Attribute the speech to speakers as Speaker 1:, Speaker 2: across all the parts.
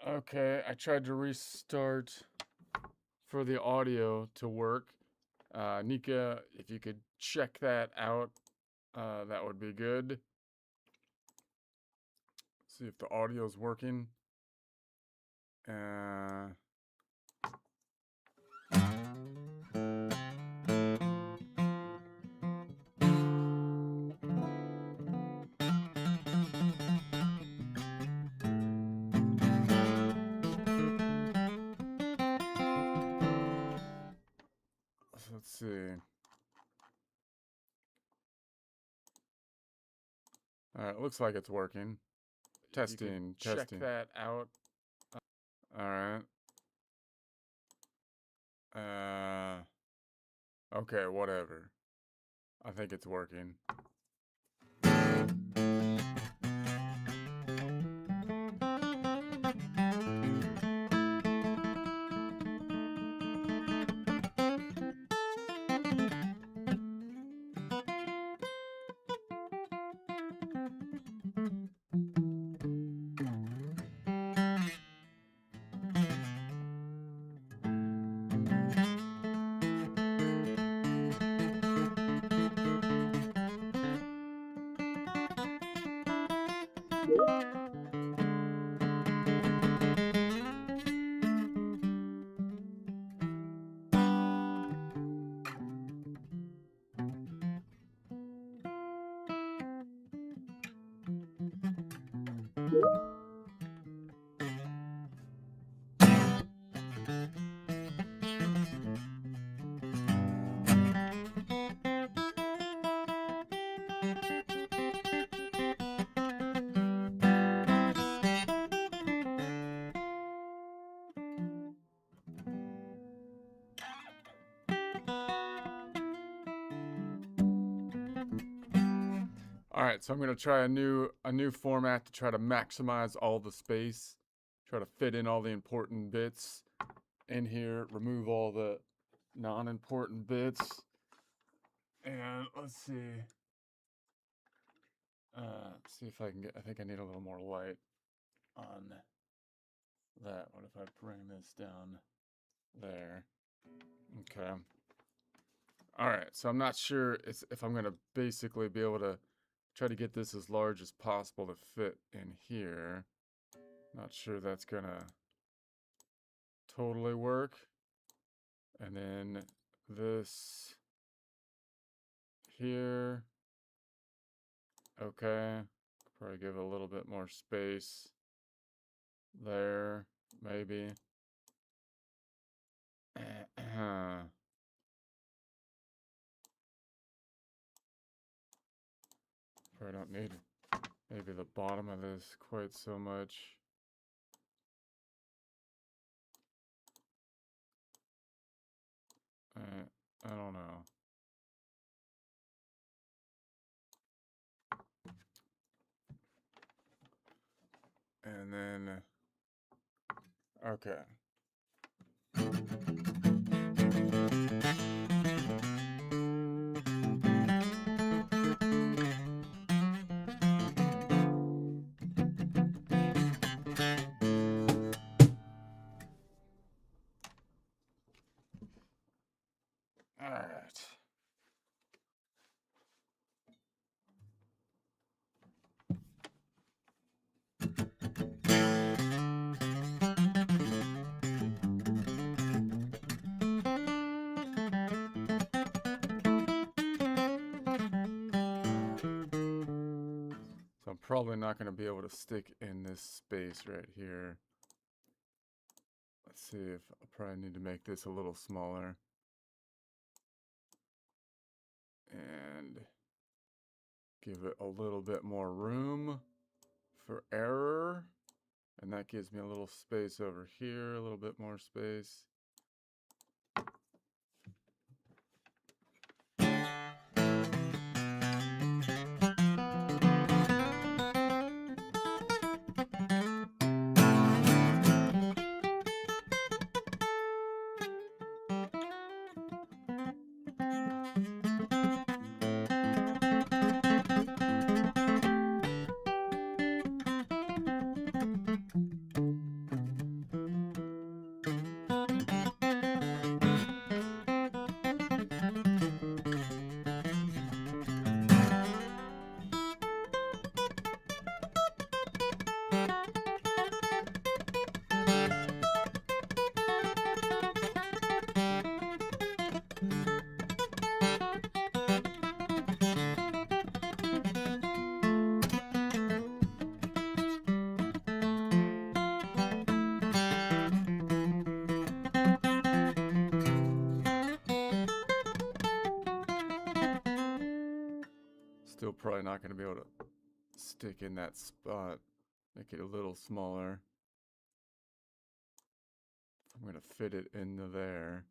Speaker 1: Okay, I tried to restart for the audio to work. Nika, if you could check that out, that would be good. See if the audio is working. Let's see. All right, looks like it's working. Testing, testing. Check that out. All right. Okay, whatever. I think it's working. All right, so I'm gonna try a new format to try to maximize all the space, try to fit in all the important bits in here, remove all the non-important bits, and let's see. See if I can get. I think I need a little more light on that. What if I bring this down there? Okay. All right, so I'm not sure if I'm gonna basically be able to try to get this as large as possible to fit in here. Not sure that's gonna totally work. And then this here. Okay. Probably give a little bit more space there, maybe. Probably don't need maybe the bottom of this quite so much. I don't know. And then, okay. All right. So I'm probably not going to be able to stick in this space right here. Let's see if I probably need to make this a little smaller. And give it a little bit more room for error. And that gives me a little space over here, a little bit more space. probably not going to be able to stick in that spot. Make it a little smaller. I'm going to fit it into there.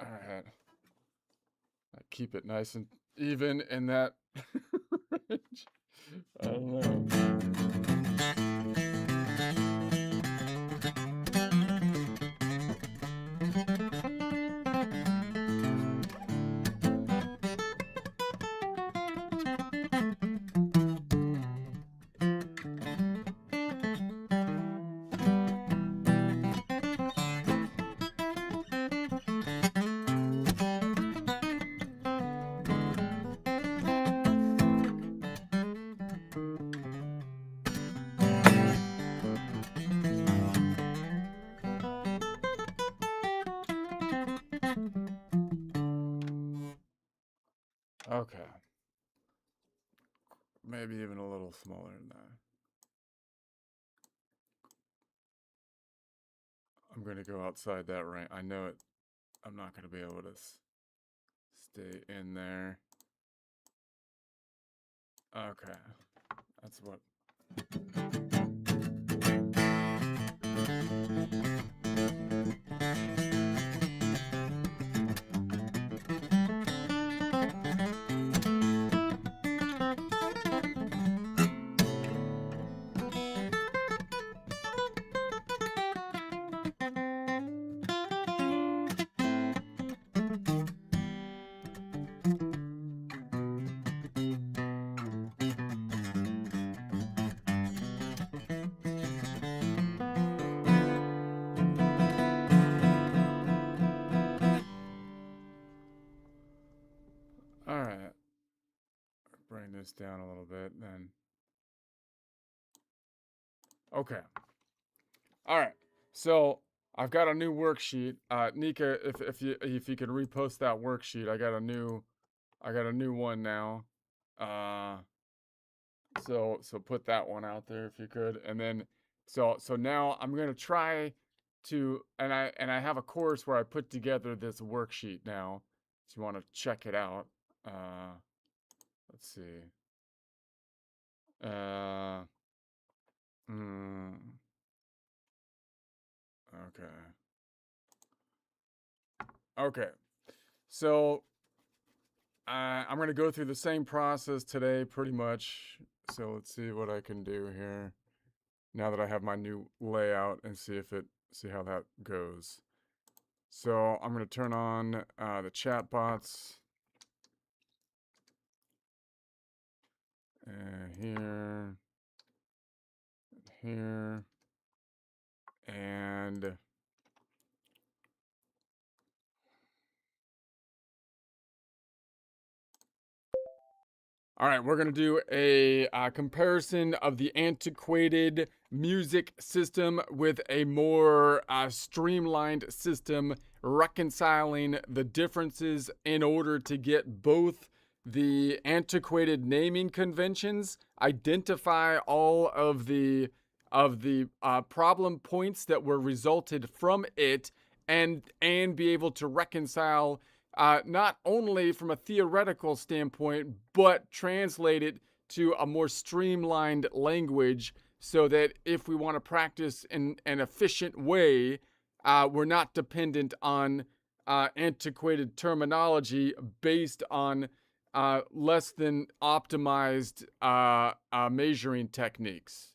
Speaker 1: All right. I keep it nice and even in that range. I don't know. Okay. Maybe even a little smaller than that. I'm going to go outside that range. I know it. I'm not going to be able to stay in there. Okay. That's what. All right. Bring this down a little bit then. Okay. All right. So I've got a new worksheet. Nika, if you could repost that worksheet, I got a new one now. So put that one out there if you could, and then so now I'm gonna try to, and I have a course where I put together this worksheet now. If you want to check it out, let's see. Okay. Okay. So I'm going to go through the same process today pretty much. So let's see what I can do here now that I have my new layout and see how that goes. So I'm going to turn on the chat bots. Here. Here. And all right, we're going to do a comparison of the antiquated music system with a more streamlined system, reconciling the differences in order to get both the antiquated naming conventions, identify all of the problem points that were resulted from it, and be able to reconcile not only from a theoretical standpoint, but translate it to a more streamlined language so that if we want to practice in an efficient way, we're not dependent on antiquated terminology based on less than optimized measuring techniques.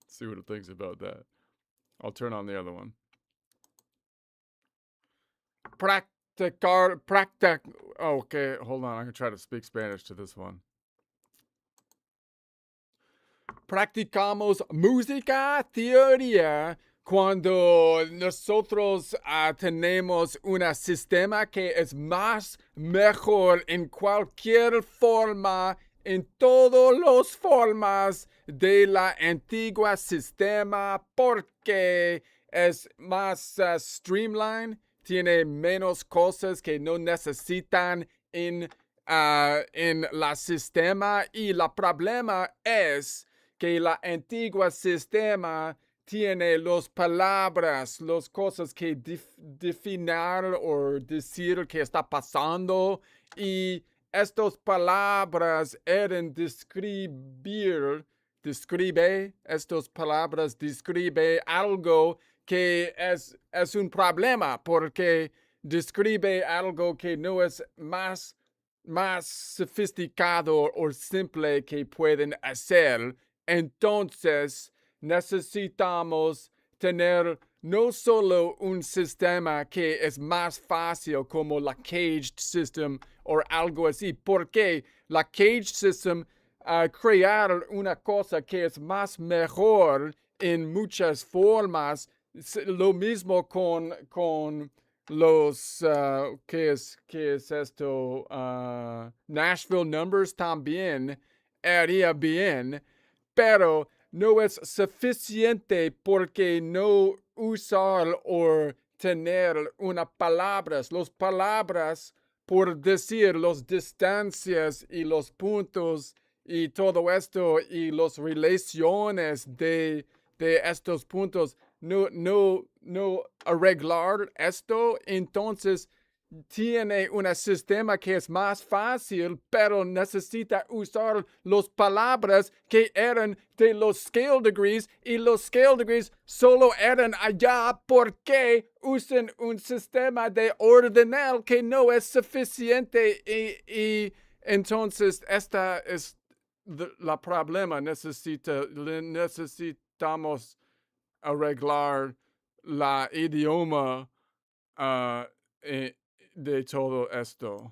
Speaker 1: See what it thinks about that. I'll turn on the other one. Okay, hold on. I'm going to try to speak Spanish to this one. Practicamos música, teoría, cuando nosotros tenemos un sistema que es más mejor en cualquier forma, en todas las formas de la antigua sistema, porque es más streamlined. Tiene menos cosas que no necesitan en la sistema, y el problema es que la antigua sistema tiene los palabras, las cosas que definir o decir que está pasando, y estas palabras eran describe, estas palabras describe algo que es un problema, porque describe algo que no es más sofisticado o simple que pueden hacer. Entonces, necesitamos tener no solo un sistema que es más fácil como la caged system o algo así, porque la caged system crear una cosa que es más mejor en muchas formas. Lo mismo con los, ¿qué es esto? Nashville Numbers también haría bien, pero no es suficiente porque no usar o tener una palabras. Las palabras, por decir, las distancias y los puntos y todo esto y las relaciones de estos puntos, no arreglar esto, entonces tiene un sistema que es más fácil, pero necesita usar las palabras que eran de los scale degrees, y los scale degrees solo eran allá porque usan un sistema de ordinal que no es suficiente, y entonces esta es la problema. Necesitamos arreglar la idioma de todo esto.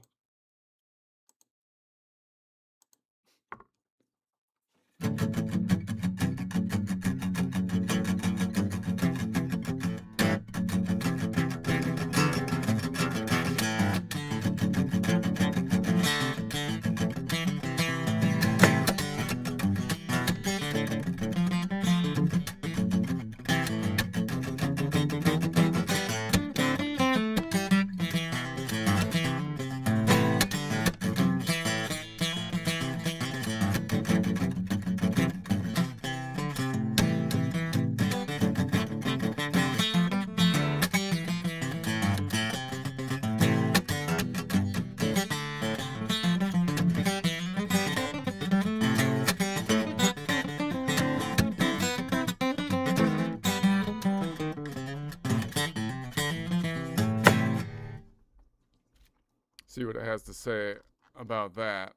Speaker 1: See what it has to say about that.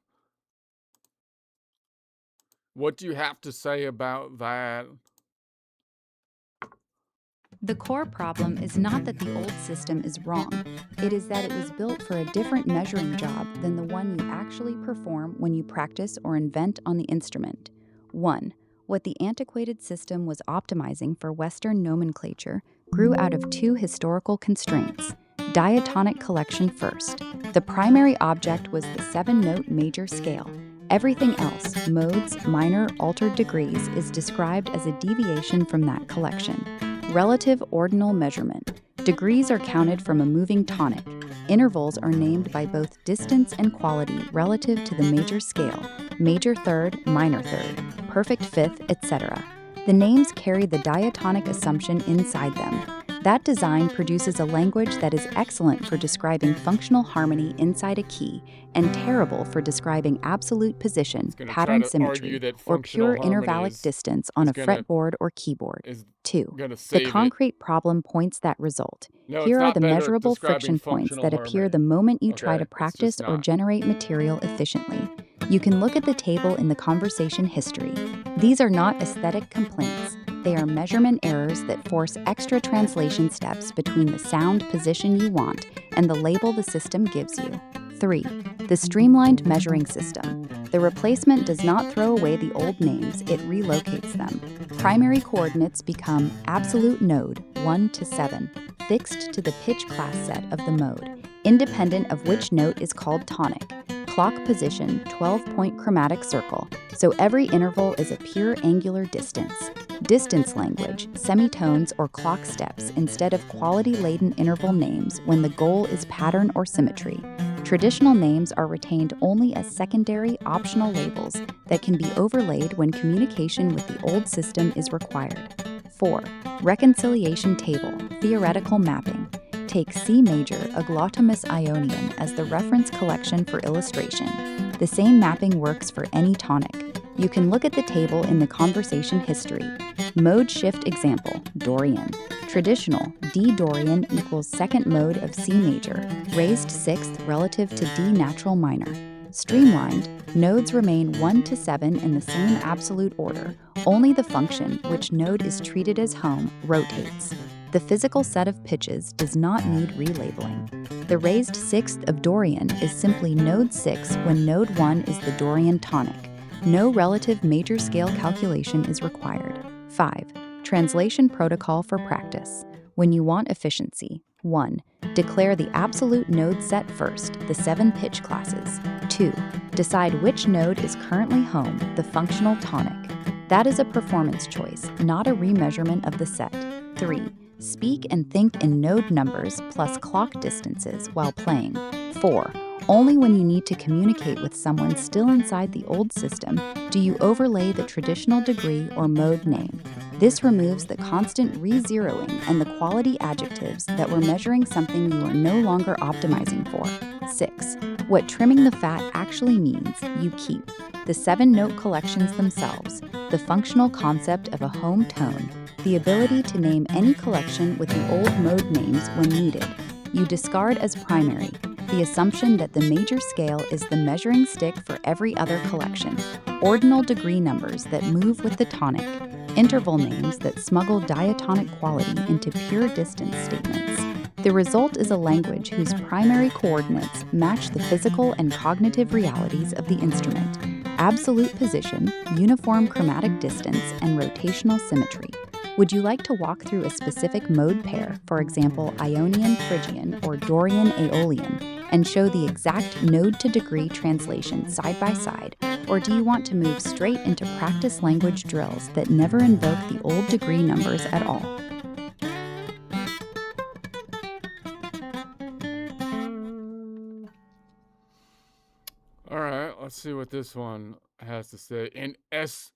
Speaker 1: What do you have to say about that?
Speaker 2: The core problem is not that the old system is wrong. It is that it was built for a different measuring job than the one you actually perform when you practice or invent on the instrument. 1. What the antiquated system was optimizing for Western nomenclature grew out of two historical constraints. Diatonic collection first. The primary object was the 7-note major scale. Everything else, modes, minor, altered degrees, is described as a deviation from that collection. Relative ordinal measurement. Degrees are counted from a moving tonic. Intervals are named by both distance and quality relative to the major scale, major third, minor third, perfect fifth, etc. The names carry the diatonic assumption inside them. That design produces a language that is excellent for describing functional harmony inside a key and terrible for describing absolute position, pattern symmetry, or pure intervallic distance on a fretboard or keyboard. 2. The concrete problem points that result. Here are the measurable friction points that appear the moment you try to practice or generate material efficiently. You can look at the table in the conversation history. These are not aesthetic complaints. They are measurement errors that force extra translation steps between the sound position you want and the label the system gives you. 3. The streamlined measuring system. The replacement does not throw away the old names, it relocates them. Primary coordinates become absolute node 1 to 7, fixed to the pitch class set of the mode, independent of which note is called tonic. Clock position 12-point chromatic circle, so every interval is a pure angular distance. Distance language, semitones or clock steps instead of quality-laden interval names when the goal is pattern or symmetry. Traditional names are retained only as secondary optional labels that can be overlaid when communication with the old system is required. 4. Reconciliation table, theoretical mapping. Take C major agglutimus Ionian as the reference collection for illustration. The same mapping works for any tonic. You can look at the table in the conversation history. Mode shift example, Dorian. Traditional, D Dorian equals second mode of C major, raised sixth relative to D natural minor. Streamlined, nodes remain 1 to 7 in the same absolute order. Only the function, which node is treated as home, rotates. The physical set of pitches does not need relabeling. The raised sixth of Dorian is simply node 6 when node 1 is the Dorian tonic. No relative major scale calculation is required. 5. Translation protocol for practice. When you want efficiency. 1. Declare the absolute node set first, the 7 pitch classes. 2. Decide which node is currently home, the functional tonic. That is a performance choice, not a remeasurement of the set. 3. Speak and think in node numbers plus clock distances while playing. 4. Only when you need to communicate with someone still inside the old system do you overlay the traditional degree or mode name. This removes the constant re-zeroing and the quality adjectives that were measuring something you are no longer optimizing for. 6. What trimming the fat actually means, you keep. The 7-note collections themselves, the functional concept of a home tone, the ability to name any collection with the old mode names when needed. You discard as primary, the assumption that the major scale is the measuring stick for every other collection, ordinal degree numbers that move with the tonic, interval names that smuggle diatonic quality into pure distance statements. The result is a language whose primary coordinates match the physical and cognitive realities of the instrument: absolute position, uniform chromatic distance, and rotational symmetry. Would you like to walk through a specific mode pair, for example, Ionian Phrygian or Dorian Aeolian, and show the exact node-to-degree translation side by side? Or do you want to move straight into practice language drills that never invoke the old degree numbers at all?
Speaker 1: All right, let's see what this one has to say in Espanol.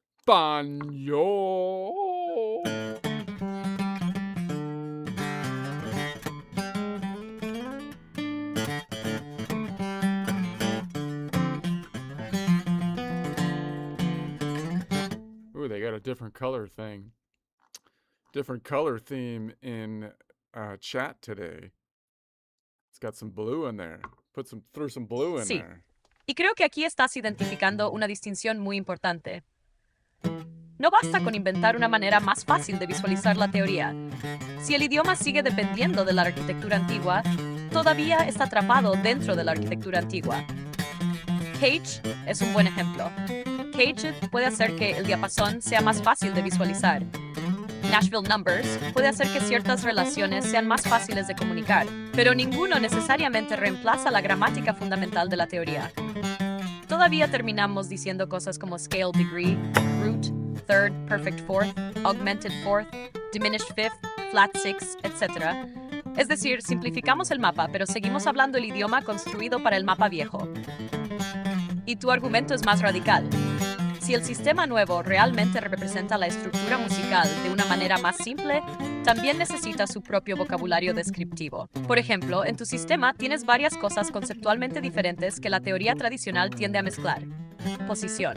Speaker 1: Ooh, they got a different color thing. Different color theme in chat today. It's got some blue in there. Threw some blue in
Speaker 3: Sí.
Speaker 1: there.
Speaker 3: Y creo que aquí estás identificando una distinción muy importante. No basta con inventar una manera más fácil de visualizar la teoría. Si el idioma sigue dependiendo de la arquitectura antigua, todavía está atrapado dentro de la arquitectura antigua. Cage es un buen ejemplo. Cage puede hacer que el diapasón sea más fácil de visualizar. Nashville Numbers puede hacer que ciertas relaciones sean más fáciles de comunicar, pero ninguno necesariamente reemplaza la gramática fundamental de la teoría. Todavía terminamos diciendo cosas como scale degree, root, third, perfect fourth, augmented fourth, diminished fifth, flat sixth, etc. Es decir, simplificamos el mapa, pero seguimos hablando el idioma construido para el mapa viejo. Y tu argumento es más radical. Si el sistema nuevo realmente representa la estructura musical de una manera más simple, también necesita su propio vocabulario descriptivo. Por ejemplo, en tu sistema tienes varias cosas conceptualmente diferentes que la teoría tradicional tiende a mezclar. Posición.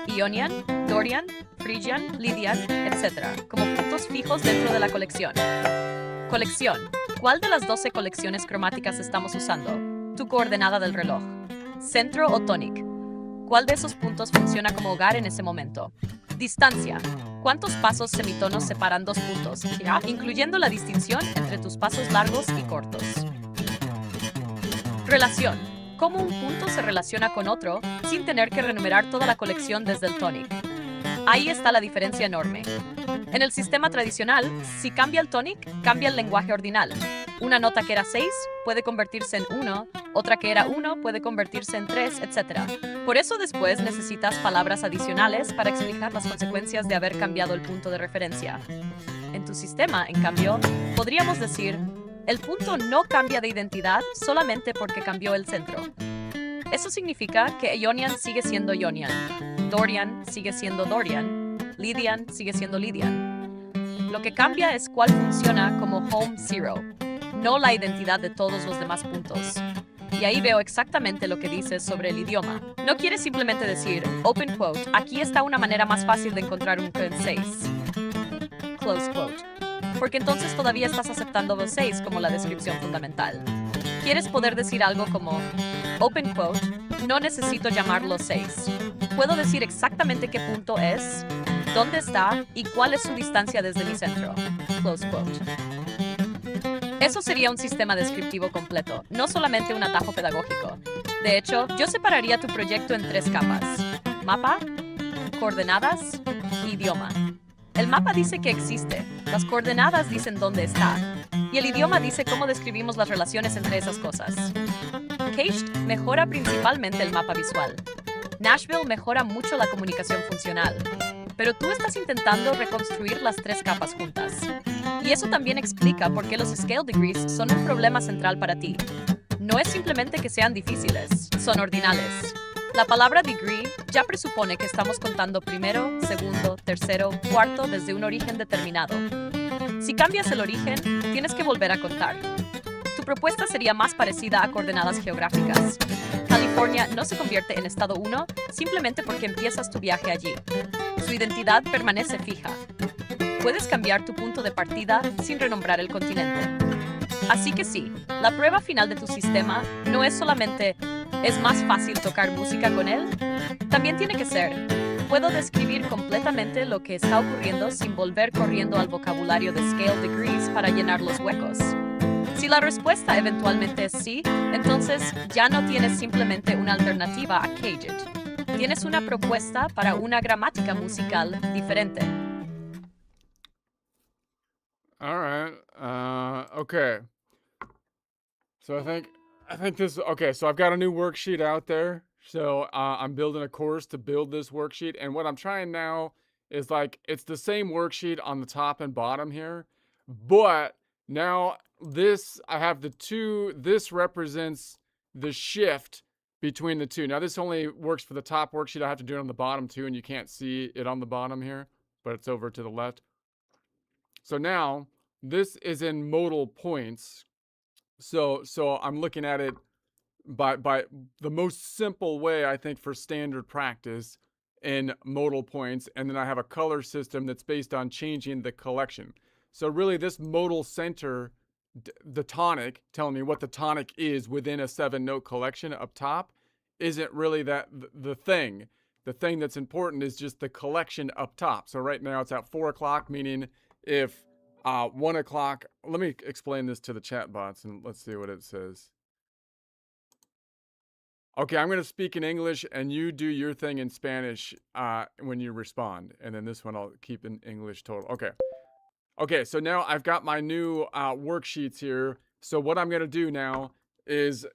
Speaker 3: Ionian, Dorian, Phrygian, Lydian, etc., como puntos fijos dentro de la colección. Colección. ¿Cuál de las 12 colecciones cromáticas estamos usando? Tu coordenada del reloj. Centro o tonic. ¿Cuál de esos puntos funciona como hogar en ese momento? Distancia. ¿Cuántos pasos semitonos separan dos puntos, incluyendo la distinción entre tus pasos largos y cortos? Relación. ¿Cómo un punto se relaciona con otro sin tener que renumerar toda la colección desde el tonic? Ahí está la diferencia enorme. En el sistema tradicional, si cambia el tonic, cambia el lenguaje ordinal. Una nota que era 6 puede convertirse en 1, otra que era 1 puede convertirse en 3, etc. Por eso después necesitas palabras adicionales para explicar las consecuencias de haber cambiado el punto de referencia. En tu sistema, en cambio, podríamos decir, el punto no cambia de identidad solamente porque cambió el centro. Eso significa que Ionian sigue siendo Ionian, Dorian sigue siendo Dorian, Lydian sigue siendo Lydian. Lo que cambia es cuál funciona como home zero, no la identidad de todos los demás puntos. Y ahí veo exactamente lo que dices sobre el idioma. No quieres simplemente decir, open quote, aquí está una manera más fácil de encontrar un con 6. Close quote. Porque entonces todavía estás aceptando los 6 como la descripción fundamental. Quieres poder decir algo como, open quote, no necesito llamarlo 6. Puedo decir exactamente qué punto es, dónde está y cuál es su distancia desde mi centro. Close quote. Eso sería un sistema descriptivo completo, no solamente un atajo pedagógico. De hecho, yo separaría tu proyecto en 3 capas: mapa, coordenadas, idioma. El mapa dice que existe, las coordenadas dicen dónde está, y el idioma dice cómo describimos las relaciones entre esas cosas. Caged mejora principalmente el mapa visual. Nashville mejora mucho la comunicación funcional. Pero tú estás intentando reconstruir las 3 capas juntas. Y eso también explica por qué los scale degrees son un problema central para ti. No es simplemente que sean difíciles, son ordinales. La palabra degree ya presupone que estamos contando primero, segundo, tercero, cuarto desde un origen determinado. Si cambias el origen, tienes que volver a contar. Tu propuesta sería más parecida a coordenadas geográficas. California no se convierte en estado 1 simplemente porque empiezas tu viaje allí. Su identidad permanece fija. Puedes cambiar tu punto de partida sin renombrar el continente. Así que sí, la prueba final de tu sistema no es solamente ¿es más fácil tocar música con él? También tiene que ser ¿puedo describir completamente lo que está ocurriendo sin volver corriendo al vocabulario de scale degrees para llenar los huecos? Si la respuesta eventualmente es sí, entonces ya no tienes simplemente una alternativa a Caged. Tienes una propuesta para una gramática musical diferente.
Speaker 1: All right. Okay. So I think this. Okay. So I've got a new worksheet out there. So I'm building a course to build this worksheet, and what I'm trying now is like it's the same worksheet on the top and bottom here, but now this I have the two. This represents the shift between the two. Now this only works for the top worksheet. I have to do it on the bottom too, and you can't see it on the bottom here, but it's over to the left. So now this is in modal points. So I'm looking at it by the most simple way, I think, for standard practice in modal points. And then I have a color system that's based on changing the collection. So really this modal center, the tonic, telling me what the tonic is within a 7-note collection up top, isn't really that the thing. The thing that's important is just the collection up top. So right now it's at 4 o'clock, meaning if 1 o'clock, let me explain this to the chat bots and let's see what it says. Okay, I'm going to speak in English and you do your thing in Spanish when you respond. And then this one I'll keep in English total. Okay. Okay, so now I've got my new worksheets here. So what I'm going to do now is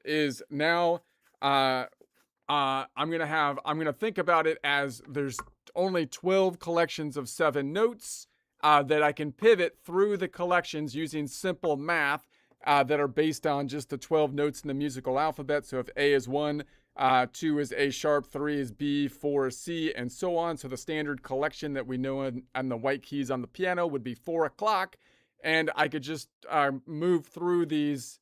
Speaker 1: now I'm going to think about it as there's only 12 collections of 7 notes that I can pivot through the collections using simple math that are based on just the 12 notes in the musical alphabet. So if A is 1, 2 is A sharp, 3 is B, 4 is C, and so on. So the standard collection that we know on the white keys on the piano would be 4 o'clock. And I could just move through these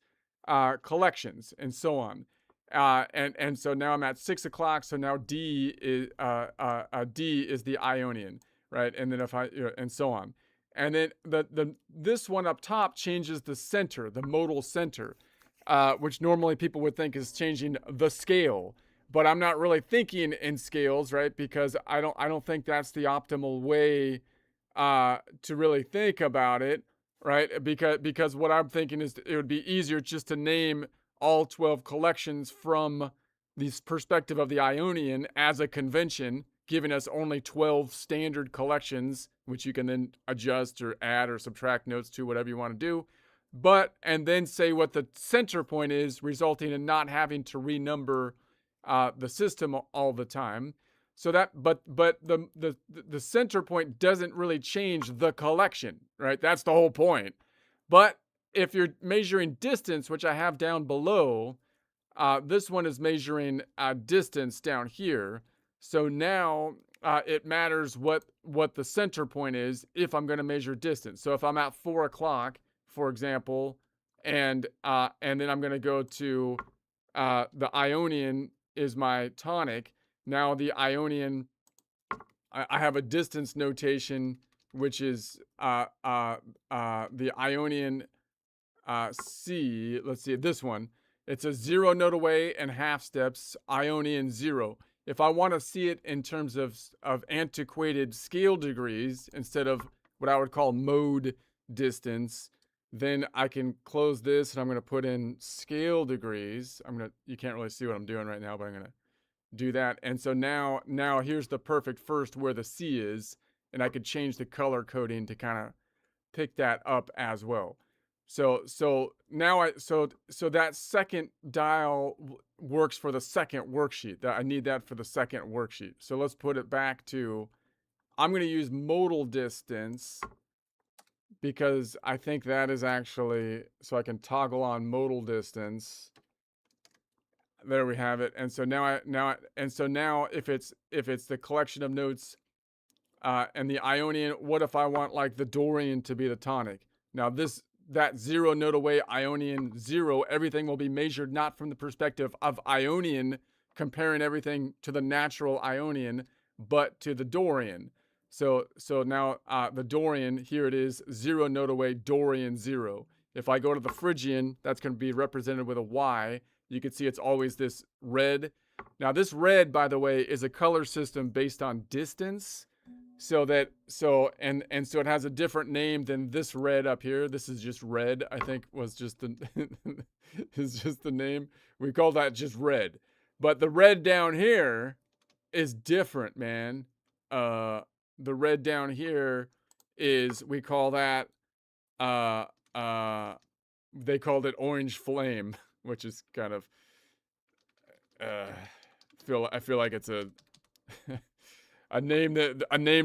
Speaker 1: collections and so on. And so now I'm at 6 o'clock. So now D is the Ionian, right? And then if and so on. And then this one up top changes the center, the modal center, which normally people would think is changing the scale, but I'm not really thinking in scales, right? Because I don't think that's the optimal way to really think about it, right? Because what I'm thinking is it would be easier just to name all 12 collections from the perspective of the Ionian as a convention, giving us only 12 standard collections, which you can then adjust or add or subtract notes to, whatever you want to do. And then say what the center point is, resulting in not having to renumber the system all the time. So that, but the center point doesn't really change the collection, right? That's the whole point. But if you're measuring distance, which I have down below, this one is measuring distance down here. So now it matters what the center point is if I'm going to measure distance. So if I'm at 4 o'clock, for example, and then I'm going to go to the Ionian is my tonic. Now the Ionian, I have a distance notation, which is the Ionian C. Let's see this one. It's a 0 note away and half steps, Ionian 0. If I want to see it in terms of antiquated scale degrees instead of what I would call mode distance, then I can close this and I'm going to put in scale degrees. You can't really see what I'm doing right now, but I'm going to do that. And so now here's the perfect first where the C is, and I could change the color coding to kind of pick that up as well. So now so that second dial works for the second worksheet. I need that for the second worksheet. So let's put it back to, I'm going to use modal distance because I think that is actually, so I can toggle on modal distance. There we have it. And so now if it's the collection of notes and the Ionian, what if I want like the Dorian to be the tonic? Now that 0 note away Ionian 0, everything will be measured not from the perspective of Ionian, comparing everything to the natural Ionian, but to the Dorian. So now the Dorian, here it is, 0 note away Dorian 0. If I go to the Phrygian, that's going to be represented with a Y. You can see it's always this red. Now this red, by the way, is a color system based on distance. So it has a different name than this red up here. This is just red, I think was just the is just the name. We call that just red. But the red down here is different, man. The red down here is, we call that they called it orange flame, which is kind of I feel like it's a a name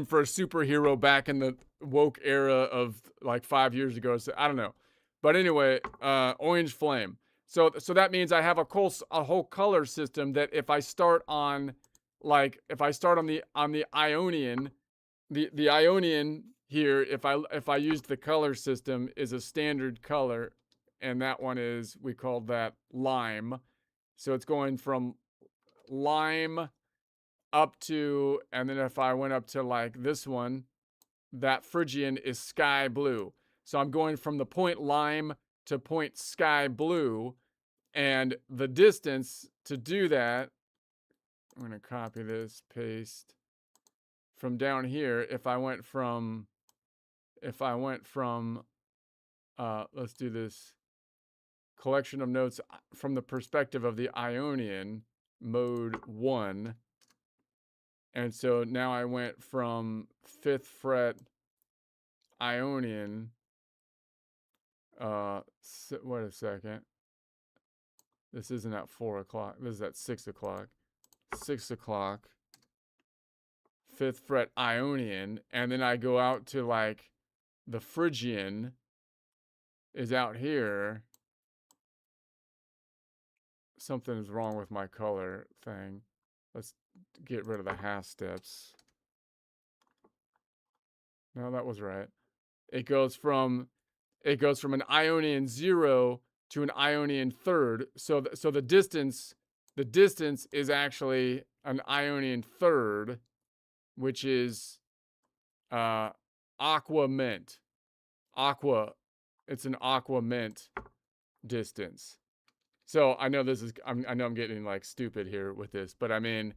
Speaker 1: for a superhero back in the woke era of like 5 years ago. So I don't know, but anyway, orange flame. So that means I have a whole color system that if I start on the Ionian, the Ionian here, if I used the color system, is a standard color, and that one is, we called that lime. So it's going from lime up to, and then if I went up to like this one, that Phrygian is sky blue. So I'm going from the point lime to point sky blue, and the distance to do that, I'm going to copy this, paste from down here. If I went from let's do this collection of notes from the perspective of the Ionian, mode 1. And so now I went from 5th fret Ionian. Wait a second. This isn't at 4 o'clock. This is at 6 o'clock. 6 o'clock. 5th fret Ionian. And then I go out to like the Phrygian is out here. Something is wrong with my color thing. Let's get rid of the half steps. No, that was right. It goes from an Ionian 0 to an Ionian 3rd. So the distance is actually an Ionian 3rd, which is aqua mint. It's an aqua mint distance. So I know I know I'm getting like stupid here with this, but I mean,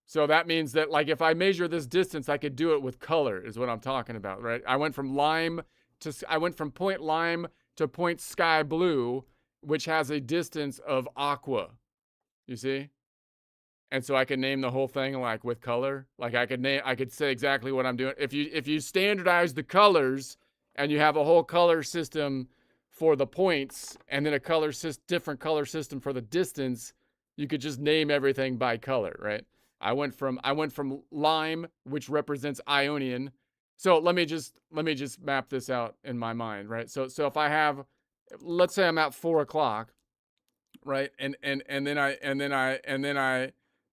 Speaker 1: so that means that like if I measure this distance, I could do it with color, is what I'm talking about, right? I went from point lime to point sky blue, which has a distance of aqua. You see? And so I can name the whole thing like with color. Like I could say exactly what I'm doing. If you standardize the colors and you have a whole color system for the points and then a different color system for the distance, you could just name everything by color, right? I went from lime, which represents Ionian. So let me just map this out in my mind, right? So if I have, let's say I'm at 4 o'clock, right? And then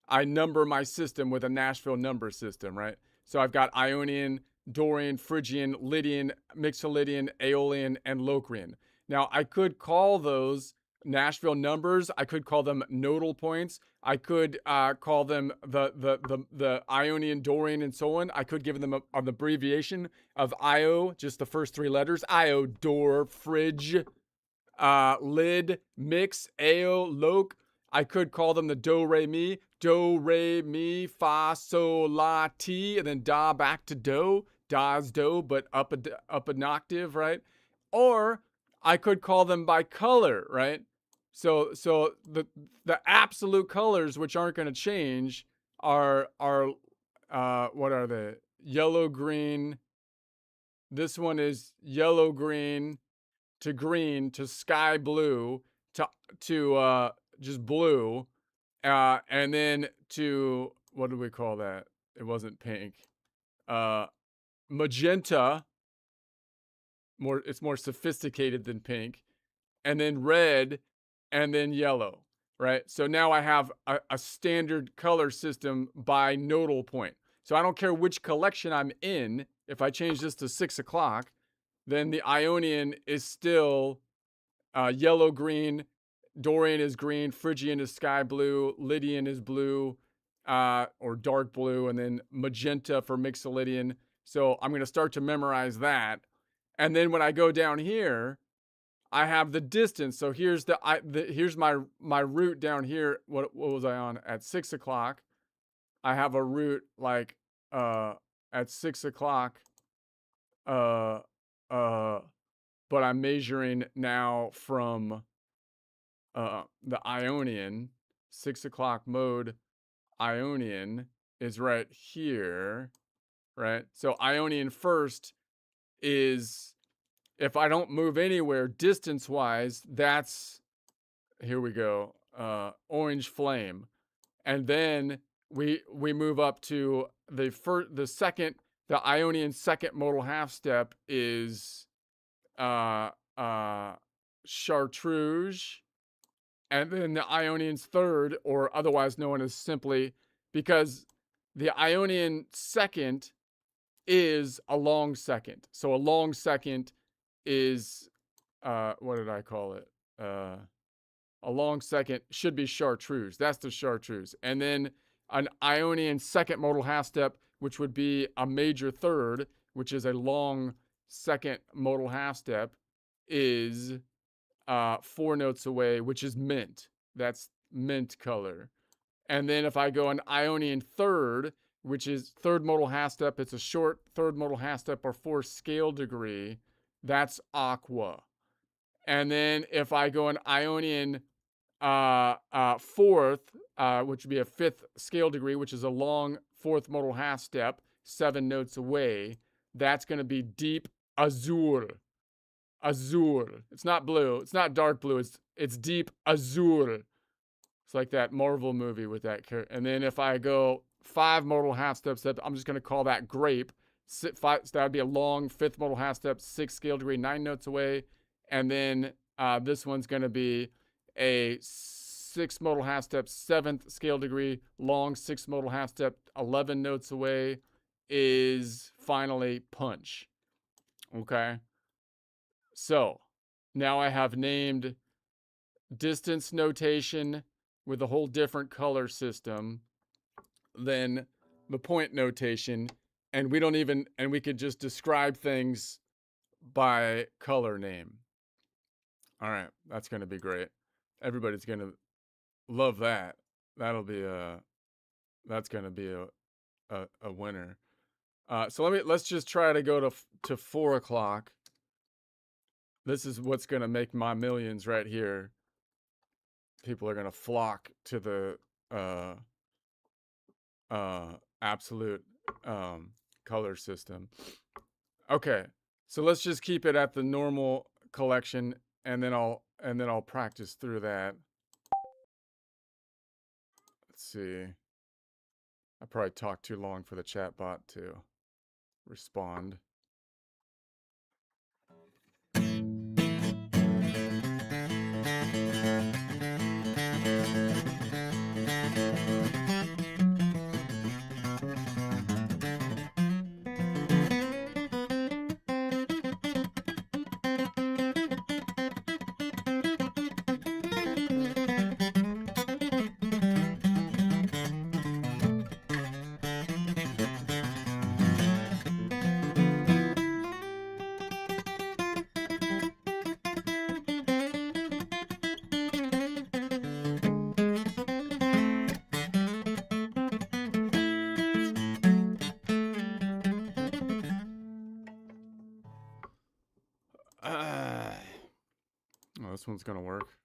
Speaker 1: I number my system with a Nashville number system, right? So I've got Ionian, Dorian, Phrygian, Lydian, Mixolydian, Aeolian, and Locrian. Now, I could call those Nashville numbers. I could call them nodal points. I could call them the Ionian, Dorian, and so on. I could give them an abbreviation of Io, just the first three letters. Io, Dor, Phryg, Lyd, Mix, Ao, Loc. I could call them the do, re, mi, fa, sol, la, ti, and then da back to do. Da's do, but up an octave, right? Or I could call them by color, right? So the absolute colors, which aren't going to change, are what are they? Yellow, green. This one is yellow, green to sky blue to just blue, and then to, what do we call that? It wasn't pink. Magenta. It's more sophisticated than pink, and then red, and then yellow, right? So now I have a standard color system by nodal point. So I don't care which collection I'm in. If I change this to 6 o'clock, then the Ionian is still yellow, green, Dorian is green, Phrygian is sky blue, Lydian is blue, or dark blue, and then magenta for Mixolydian. So I'm going to start to memorize that. And then when I go down here, I have the distance. So here's here's my route down here. What was I on at 6 o'clock? I have a route like at 6 o'clock. But I'm measuring now from the Ionian. 6 o'clock mode Ionian is right here, right? So Ionian first is, if I don't move anywhere distance-wise, that's, here we go, orange flame. And then we move up to the second, the Ionian second modal half step is chartreuse. And then the Ionian's third, or otherwise known as simply, because the Ionian second is a long second. So a long second is, what did I call it? A long second should be chartreuse. That's the chartreuse. And then an Ionian second modal half step, which would be a major third, which is a long second modal half step, is 4 notes away, which is mint. That's mint color. And then if I go an Ionian third, which is third modal half step, it's a short third modal half step or 4 scale degree, that's aqua. And then if I go an Ionian fourth, which would be a 5th scale degree, which is a long 4th modal half step, 7 notes away, that's going to be deep azure. Azure. It's not blue. It's not dark blue. It's deep azure. It's like that Marvel movie with that character. And then if I go 5 modal half steps up, I'm just going to call that grape. So that would be a long 5th modal half step, 6 scale degree, 9 notes away. And then this one's going to be a 6 modal half step, 7th scale degree, long 6 modal half step, 11 notes away, is finally punch. Okay. So now I have named distance notation with a whole different color system than the point notation. And we could just describe things by color name. All right. That's going to be great. Everybody's going to love that. That's going to be a winner. So let's just try to go to 4 o'clock. This is what's going to make my millions right here. People are going to flock to the absolute color system. Okay, so let's just keep it at the normal collection, and then I'll practice through that. Let's see. I probably talked too long for the chat bot to respond. this one's gonna work.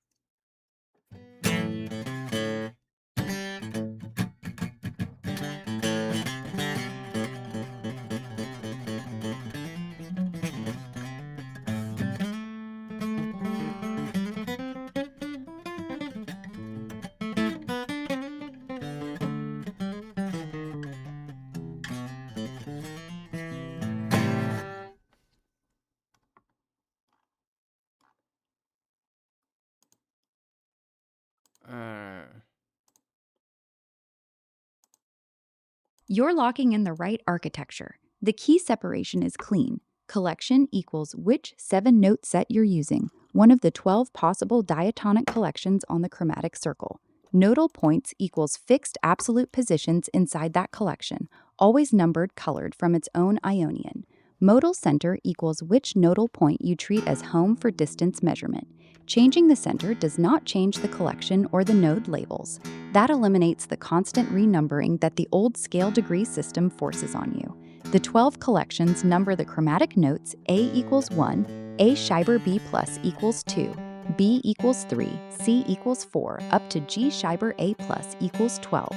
Speaker 2: You're locking in the right architecture. The key separation is clean. Collection equals which 7-note set you're using, one of the 12 possible diatonic collections on the chromatic circle. Nodal points equals fixed absolute positions inside that collection, always numbered colored from its own Ionian. Modal center equals which nodal point you treat as home for distance measurement. Changing the center does not change the collection or the node labels. That eliminates the constant renumbering that the old scale degree system forces on you. The 12 collections number the chromatic notes A equals 1, A Scheiber B plus equals 2, B equals 3, C equals 4, up to G Scheiber A plus equals 12.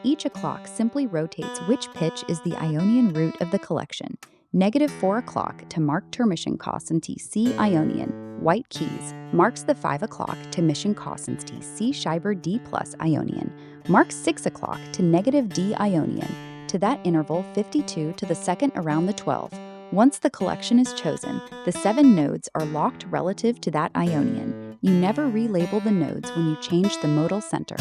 Speaker 2: Each o'clock simply rotates which pitch is the Ionian root of the collection. -4 o'clock to mark Termission-Kostentie C Ionian, white keys, marks the 5 o'clock to Mission-Kostentie C Scheiber D plus Ionian, marks 6 o'clock to -D Ionian, to that interval 52 to the second around the 12. Once the collection is chosen, the 7 nodes are locked relative to that Ionian. You never relabel the nodes when you change the modal center.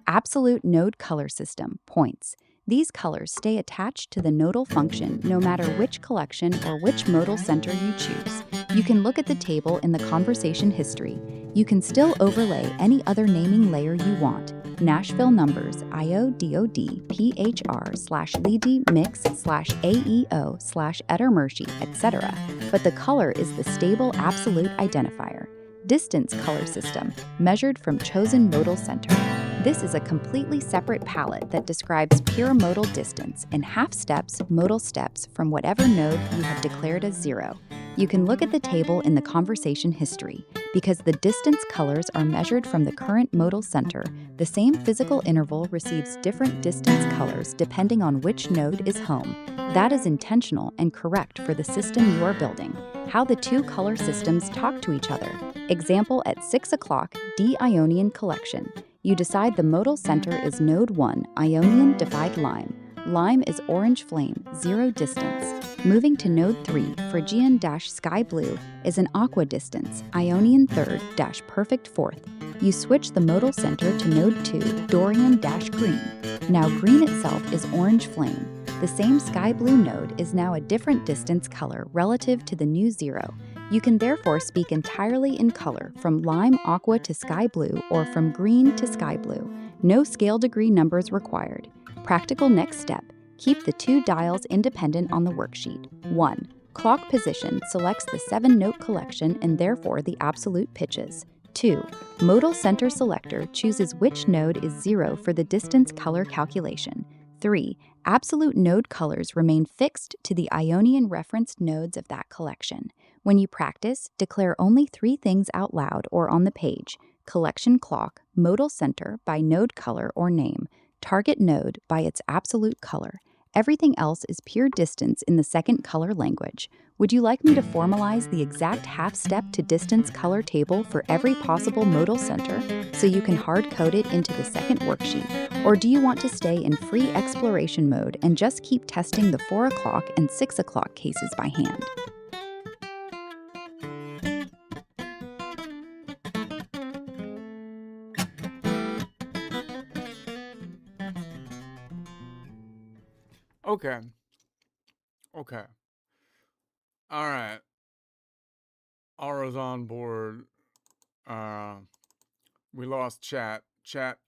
Speaker 2: Absolute node color system, points. These colors stay attached to the nodal function no matter which collection or which modal center you choose. You can look at the table in the conversation history. You can still overlay any other naming layer you want. Nashville numbers, IODOD, PHR/Ledi Mix/AEO/Ettermerschi, etc. But the color is the stable absolute identifier. Distance color system, measured from chosen modal center. This is a completely separate palette that describes pure modal distance in half steps, modal steps from whatever node you have declared as 0. You can look at the table in the conversation history. Because the distance colors are measured from the current modal center, the same physical interval receives different distance colors depending on which node is home. That is intentional and correct for the system you are building. How the two color systems talk to each other. Example at 6 o'clock, D Ionian collection. You decide the modal center is node 1, Ionian divide lime. Lime is orange flame, 0 distance. Moving to node 3, Phrygian-sky blue is an aqua distance, Ionian third, perfect fourth. You switch the modal center to node 2, Dorian-green. Now green itself is orange flame. The same sky blue node is now a different distance color relative to the new 0. You can therefore speak entirely in color from lime aqua to sky blue or from green to sky blue. No scale degree numbers required. Practical next step. Keep the 2 dials independent on the worksheet. 1. Clock position selects the 7-note collection and therefore the absolute pitches. 2. Modal center selector chooses which node is 0 for the distance color calculation. 3. Absolute node colors remain fixed to the Ionian referenced nodes of that collection. When you practice, declare only 3 things out loud or on the page: collection clock, modal center by node color or name, target node by its absolute color. Everything else is pure distance in the second color language. Would you like me to formalize the exact half-step to distance color table for every possible modal center so you can hard-code it into the second worksheet? Or do you want to stay in free exploration mode and just keep testing the 4 o'clock and 6 o'clock cases by hand?
Speaker 1: Okay. Okay. All right. Aura's on board. We lost chat. Chat.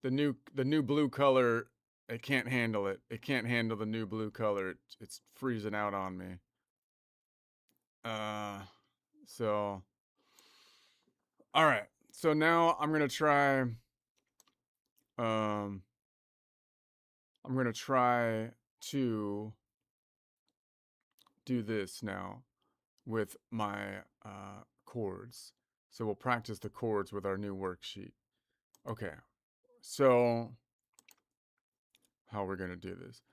Speaker 1: The new blue color. It can't handle it. It can't handle the new blue color. It's freezing out on me. So. All right. So now I'm gonna try. I'm gonna try to do this now with my chords. So we'll practice the chords with our new worksheet. Okay, so how we're going to do this.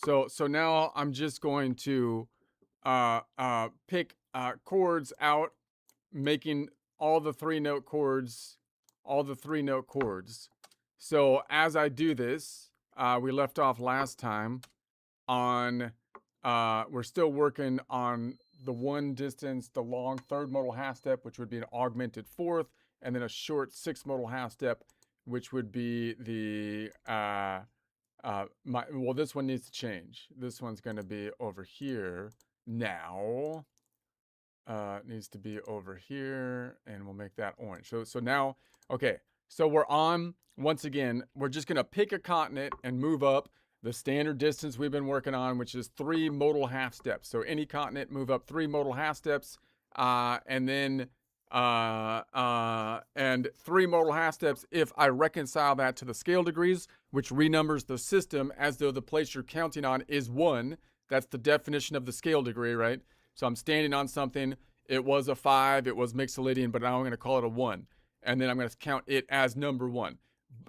Speaker 1: So now I'm just going to pick chords out, making all the 3-note chords, So as I do this, we left off last time on, we're still working on the one distance, the long third modal half step, which would be an augmented fourth, and then a short 6 modal half step, which would be the, well, this one needs to change. This one's going to be over here now. It needs to be over here, and we'll make that orange. So now, okay, so we're on, once again, we're just going to pick a continent and move up the standard distance we've been working on, which is 3 modal half steps. So any continent, move up 3 modal half steps, and then and 3 modal half steps if I reconcile that to the scale degrees, which renumbers the system as though the place you're counting on is 1. That's the definition of the scale degree, right? So I'm standing on something, it was a 5, it was Mixolydian, but now I'm going to call it a 1. And then I'm going to count it as number 1.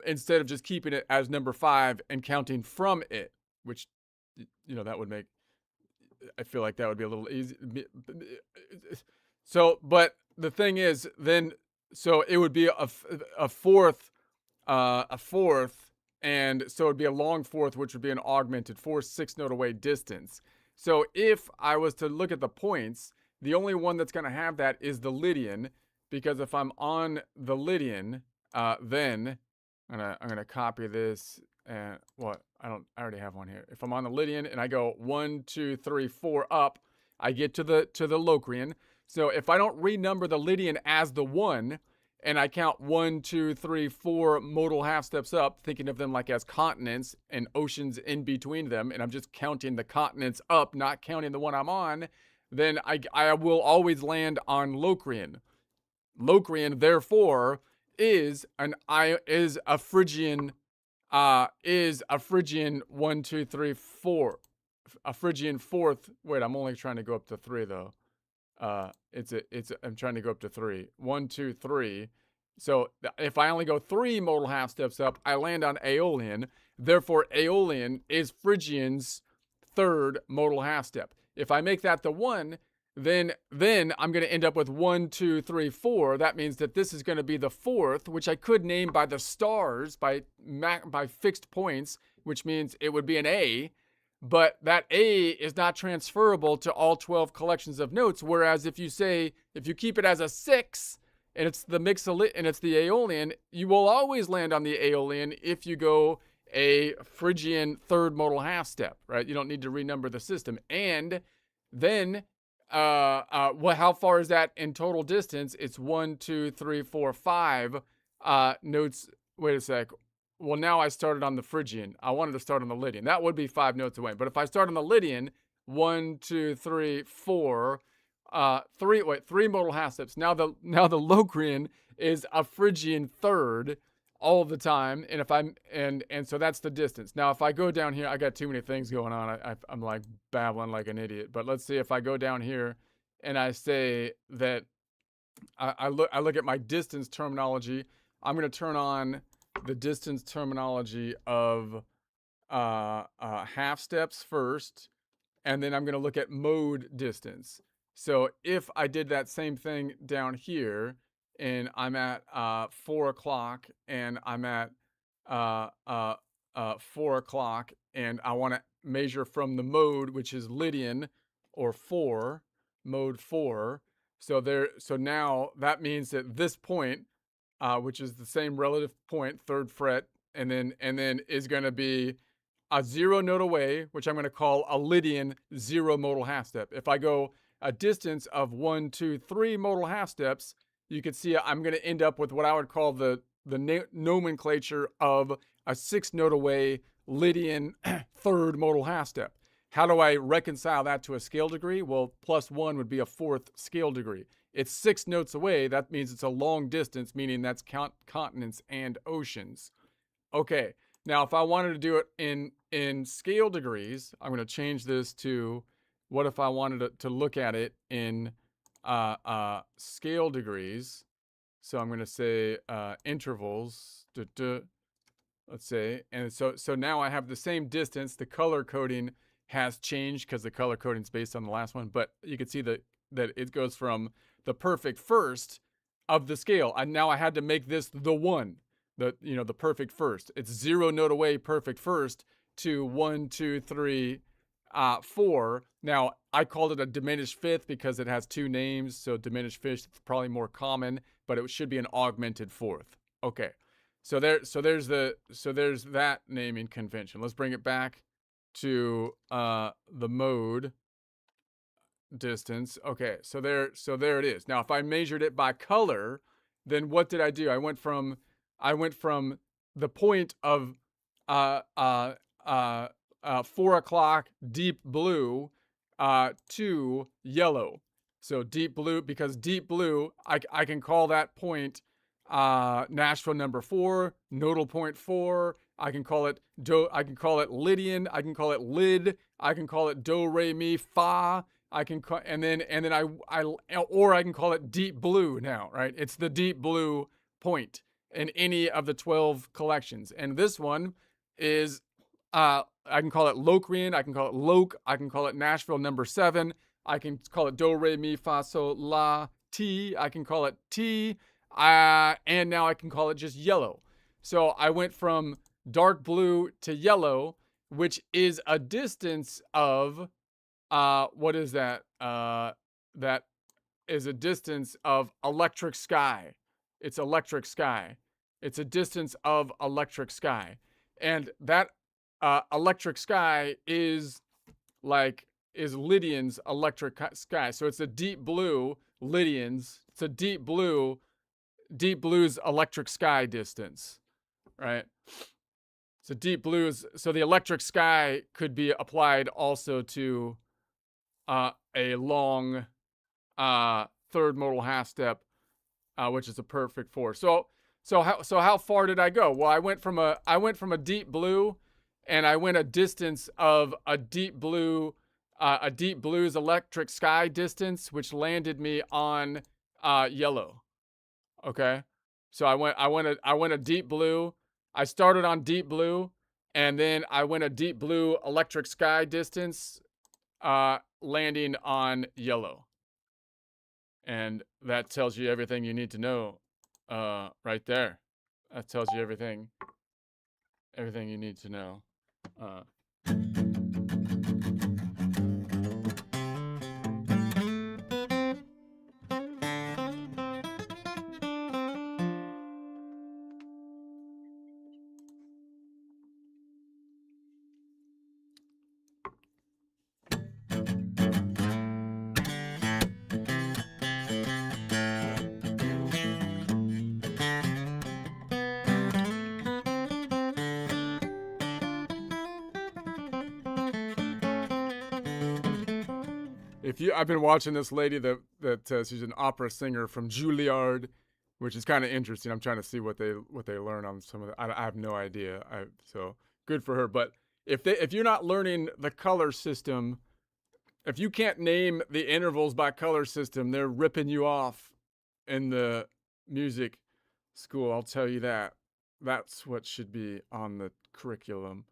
Speaker 1: Instead of just keeping it as number 5 and counting from it, which, you know, that would make, I feel like that would be a little easy. So, but the thing is, then, so it would be a fourth, and so it'd be a long fourth, which would be an augmented fourth, 6-note away distance. So if I was to look at the points, the only one that's going to have that is the Lydian, because if I'm on the Lydian, then I'm gonna copy this and I already have one here. If I'm on the Lydian and I go 1, 2, 3, 4 up, I get to the Locrian. So if I don't renumber the Lydian as the 1, and I count 1, 2, 3, 4 modal half steps up, thinking of them like as continents and oceans in between them, and I'm just counting the continents up, not counting the one I'm on, then I will always land on Locrian. Locrian, therefore, is a Phrygian 1, 2, 3, 4, a Phrygian fourth. Wait, I'm only trying to go up to 3 though. I'm trying to go up to 3. 1, 2, 3. So if I only go 3 modal half steps up, I land on Aeolian. Therefore, Aeolian is Phrygian's 3rd modal half step. If I make that the 1, then I'm going to end up with 1, 2, 3, 4. That means that this is going to be the 4th, which I could name by the stars, by fixed points, which means it would be an A. But that A is not transferable to all 12 collections of notes. Whereas if you keep it as a 6 and it's the Aeolian, you will always land on the Aeolian if you go a Phrygian 3rd modal half step, right? You don't need to renumber the system. And then, how far is that in total distance? It's 1, 2, 3, 4, 5 notes. Wait a sec. Well, now I started on the Phrygian. I wanted to start on the Lydian. That would be 5 notes away. But if I start on the Lydian, 1, 2, 3, 4, 3 modal half steps. Now the Locrian is a Phrygian 3rd all the time, and so that's the distance. Now if I go down here, I got too many things going on. I'm like babbling like an idiot. But let's see if I go down here and I say that I look at my distance terminology. I'm going to turn on the distance terminology of half steps first, and then I'm going to look at mode distance. So if I did that same thing down here, and I'm at 4 o'clock, and I'm at 4 o'clock, and I want to measure from the mode, which is Lydian or 4, mode 4. So now that means that this point, which is the same relative point, 3rd fret, and then is going to be a 0 note away, which I'm going to call a Lydian 0 modal half step. If I go a distance of 1, 2, 3 modal half steps, you can see I'm going to end up with what I would call the nomenclature of a 6 note away Lydian 3rd modal half step. How do I reconcile that to a scale degree? Well, +1 would be a 4th scale degree. It's 6 notes away. That means it's a long distance, meaning that's continents and oceans. Okay, now if I wanted to do it in scale degrees, I'm going to change this to, what if I wanted to look at it in scale degrees. So I'm going to say intervals. Let's say, and so now I have the same distance. The color coding has changed because the color coding is based on the last one, but you can see that it goes from the perfect first of the scale. And now I had to make this the one, the perfect first. It's 0 note away perfect first to 1, 2, 3, 4. Now I called it a diminished fifth because it has 2 names. So diminished fifth is probably more common, but it should be an augmented fourth. Okay. So there's that naming convention. Let's bring it back to the mode distance. Okay, so there it is. Now if I measured it by color, then what did I do? I went from the point of 4 o'clock deep blue to yellow. So deep blue, because deep blue, I can call that point Nashville number 4, nodal point 4. I can call it Lydian. I can call it lid. I can call it do re mi fa. I can call, and then I can call it deep blue now, right? It's the deep blue point in any of the 12 collections. And this one is I can call it Locrian. I can call it Loc. I can call it Nashville number 7. I can call it do re mi fa sol la ti. I can call it T. And now I can call it just yellow. So I went from dark blue to yellow, which is a distance of, what is that? That is a distance of electric sky. It's electric sky. It's a distance of electric sky. And that electric sky is Lydian's electric sky. So it's a deep blue, Lydian's. It's a deep blue's electric sky distance, right? So deep blues, so the electric sky could be applied also to a long third modal half step, which is a perfect 4. So how far did I go? Well, I went from a deep blue, and I went a distance of a deep blue's electric sky distance, which landed me on yellow. Okay, so I went a deep blue. I started on deep blue, and then I went a deep blue electric sky distance, landing on yellow. And that tells you everything you need to know, right there. That tells you everything you need to know. I've been watching this lady that she's an opera singer from Juilliard, which is kind of interesting. I'm trying to see what they learn on some of the, I have no idea. So good for her. But if you're not learning the color system, if you can't name the intervals by color system, they're ripping you off in the music school. I'll tell you that. That's what should be on the curriculum.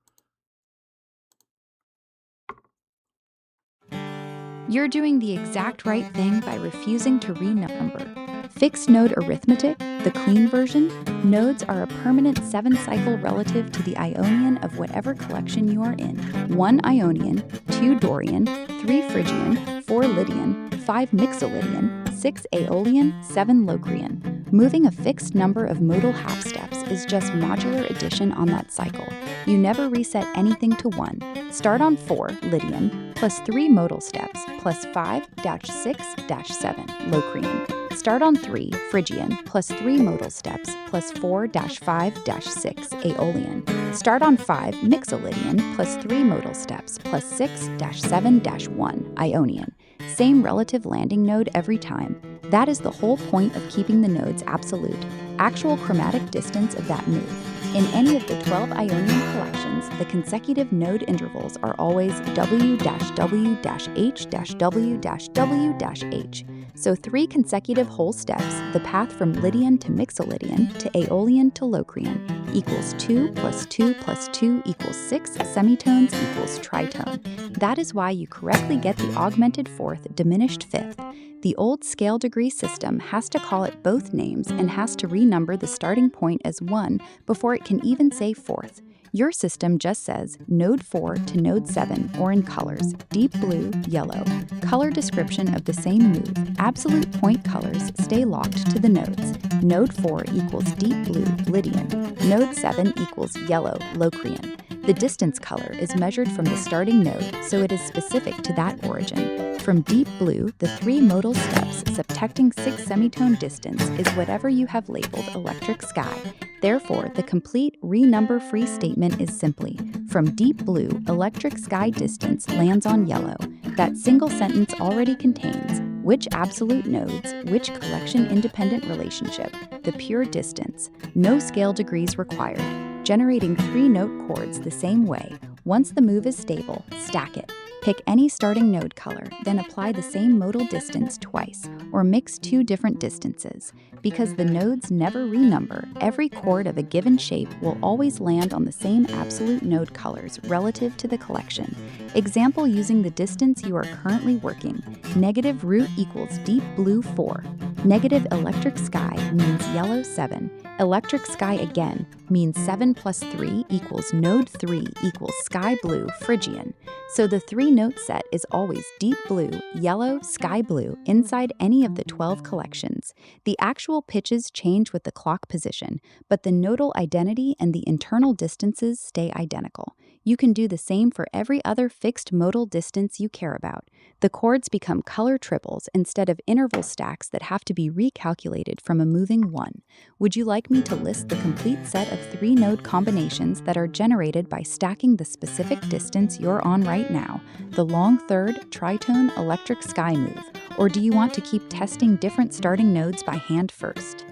Speaker 2: You're doing the exact right thing by refusing to renumber. Fixed node arithmetic, the clean version, nodes are a permanent 7-cycle relative to the Ionian of whatever collection you are in. 1 Ionian, 2 Dorian, 3 Phrygian, 4 Lydian, 5 Mixolydian, 6 Aeolian, 7 Locrian. Moving a fixed number of modal half steps is just modular addition on that cycle. You never reset anything to 1. Start on 4 Lydian, plus 3 modal steps, plus 5-6-7 Locrian. Start on 3 Phrygian, plus 3 modal steps, plus 4-5-6 Aeolian. Start on 5 Mixolydian, plus 3 modal steps, plus 6-7-1 Ionian. Same relative landing node every time. That is the whole point of keeping the nodes absolute, actual chromatic distance of that move. In any of the 12 Ionian collections, the consecutive node intervals are always W-W-H-W-W-H. So 3 consecutive whole steps, the path from Lydian to Mixolydian to Aeolian to Locrian, equals 2 plus 2 plus 2 equals 6 semitones equals tritone. That is why you correctly get the augmented fourth, diminished fifth. The old scale degree system has to call it both names and has to renumber the starting point as 1 before it can even say fourth. Your system just says node 4 to node 7, or in colors, deep blue, yellow. Color description of the same move. Absolute point colors stay locked to the nodes. Node 4 equals deep blue, Lydian. Node 7 equals yellow, Locrian. The distance color is measured from the starting node, so it is specific to that origin. From deep blue, the 3 modal steps subtracting 6 semitone distance is whatever you have labeled electric sky. Therefore, the complete renumber-free statement is simply, from deep blue, electric sky distance lands on yellow. That single sentence already contains which absolute nodes, which collection-independent relationship, the pure distance, no scale degrees required, generating 3-note chords the same way. Once the move is stable, stack it. Pick any starting node color, then apply the same modal distance twice, or mix 2 different distances. Because the nodes never renumber, every chord of a given shape will always land on the same absolute node colors relative to the collection. Example using the distance you are currently working. Negative root equals deep blue 4. Negative electric sky means yellow 7. Electric sky again means 7 plus 3 equals node 3 equals sky blue Phrygian. So the 3-note set is always deep blue, yellow, sky blue inside any of the 12 collections. The actual pitches change with the clock position, but the nodal identity and the internal distances stay identical. You can do the same for every other fixed modal distance you care about. The chords become color triples instead of interval stacks that have to be recalculated from a moving 1. Would you like me to list the complete set of 3-node combinations that are generated by stacking the specific distance you're on right now, the long third tritone electric sky move, or do you want to keep testing different starting nodes by hand first?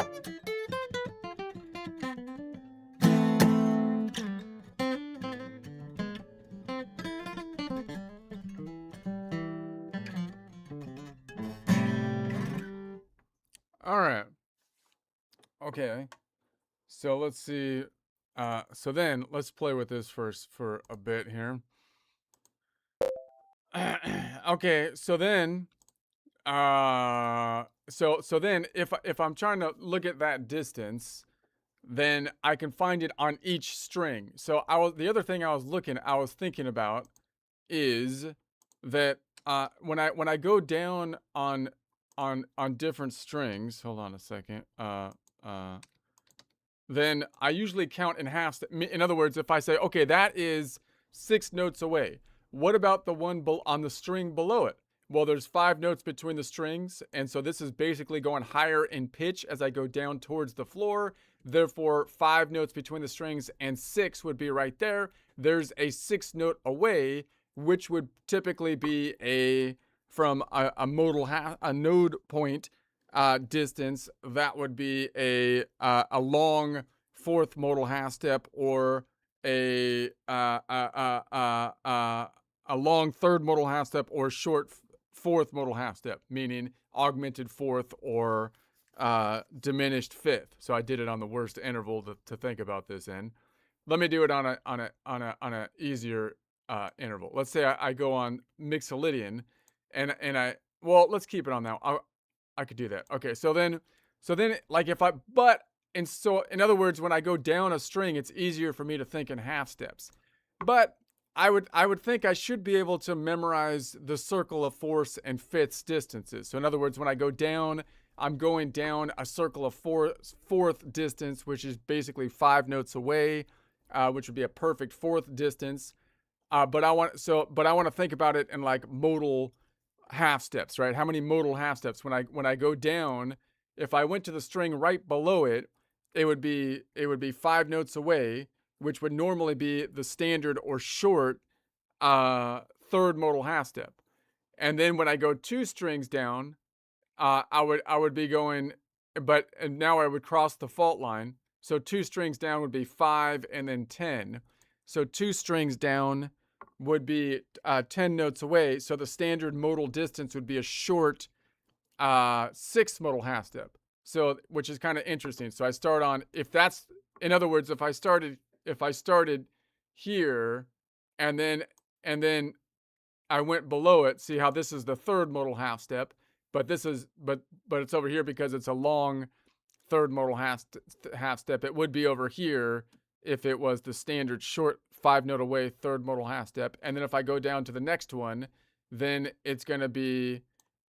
Speaker 1: All right. Okay. So let's see. So then let's play with this first for a bit here. Okay. So then, so then if I'm trying to look at that distance, then I can find it on each string. So the other thing I was thinking about is that when I go down on different strings, hold on a second. Then I usually count in halves. In other words, if I say, okay, that is 6 notes away. What about the one on the string below it? Well, there's 5 notes between the strings, and so this is basically going higher in pitch as I go down towards the floor. Therefore, 5 notes between the strings and 6 would be right there. There's a 6 note away, which would typically be from a node point distance. That would be a long 4th modal half step, or a long 3rd modal half step, or short 4th modal half step, meaning augmented 4th or diminished 5th. So I did it on the worst interval to think about this in. Let me do it on a easier interval. Let's say I go on Mixolydian, and well, let's keep it on that. I could do that. Okay, so then like in other words, when I go down a string, it's easier for me to think in half steps. But I would think I should be able to memorize the circle of 4ths and 5ths distances. So in other words, when I go down, I'm going down a circle of 4th distance, which is basically 5 notes away, which would be a perfect 4th distance. But I want to think about it in like modal half steps, right? How many modal half steps? When I go down, if I went to the string right below it, it would be 5 notes away, which would normally be the standard or short 3rd modal half step. And then when I go 2 strings down, I would be going, and now I would cross the fault line. So 2 strings down would be 5 and then 10. So 2 strings down would be 10 notes away. So the standard modal distance would be a short sixth modal half step. So, which is kind of interesting. So I start on, if that's, in other words, if I started here and then I went below it, see how this is the third modal half step, but this is, but it's over here because it's a long third modal half step. It would be over here if it was the standard short 5-note away third modal half step. And then if I go down to the next one, then it's going to be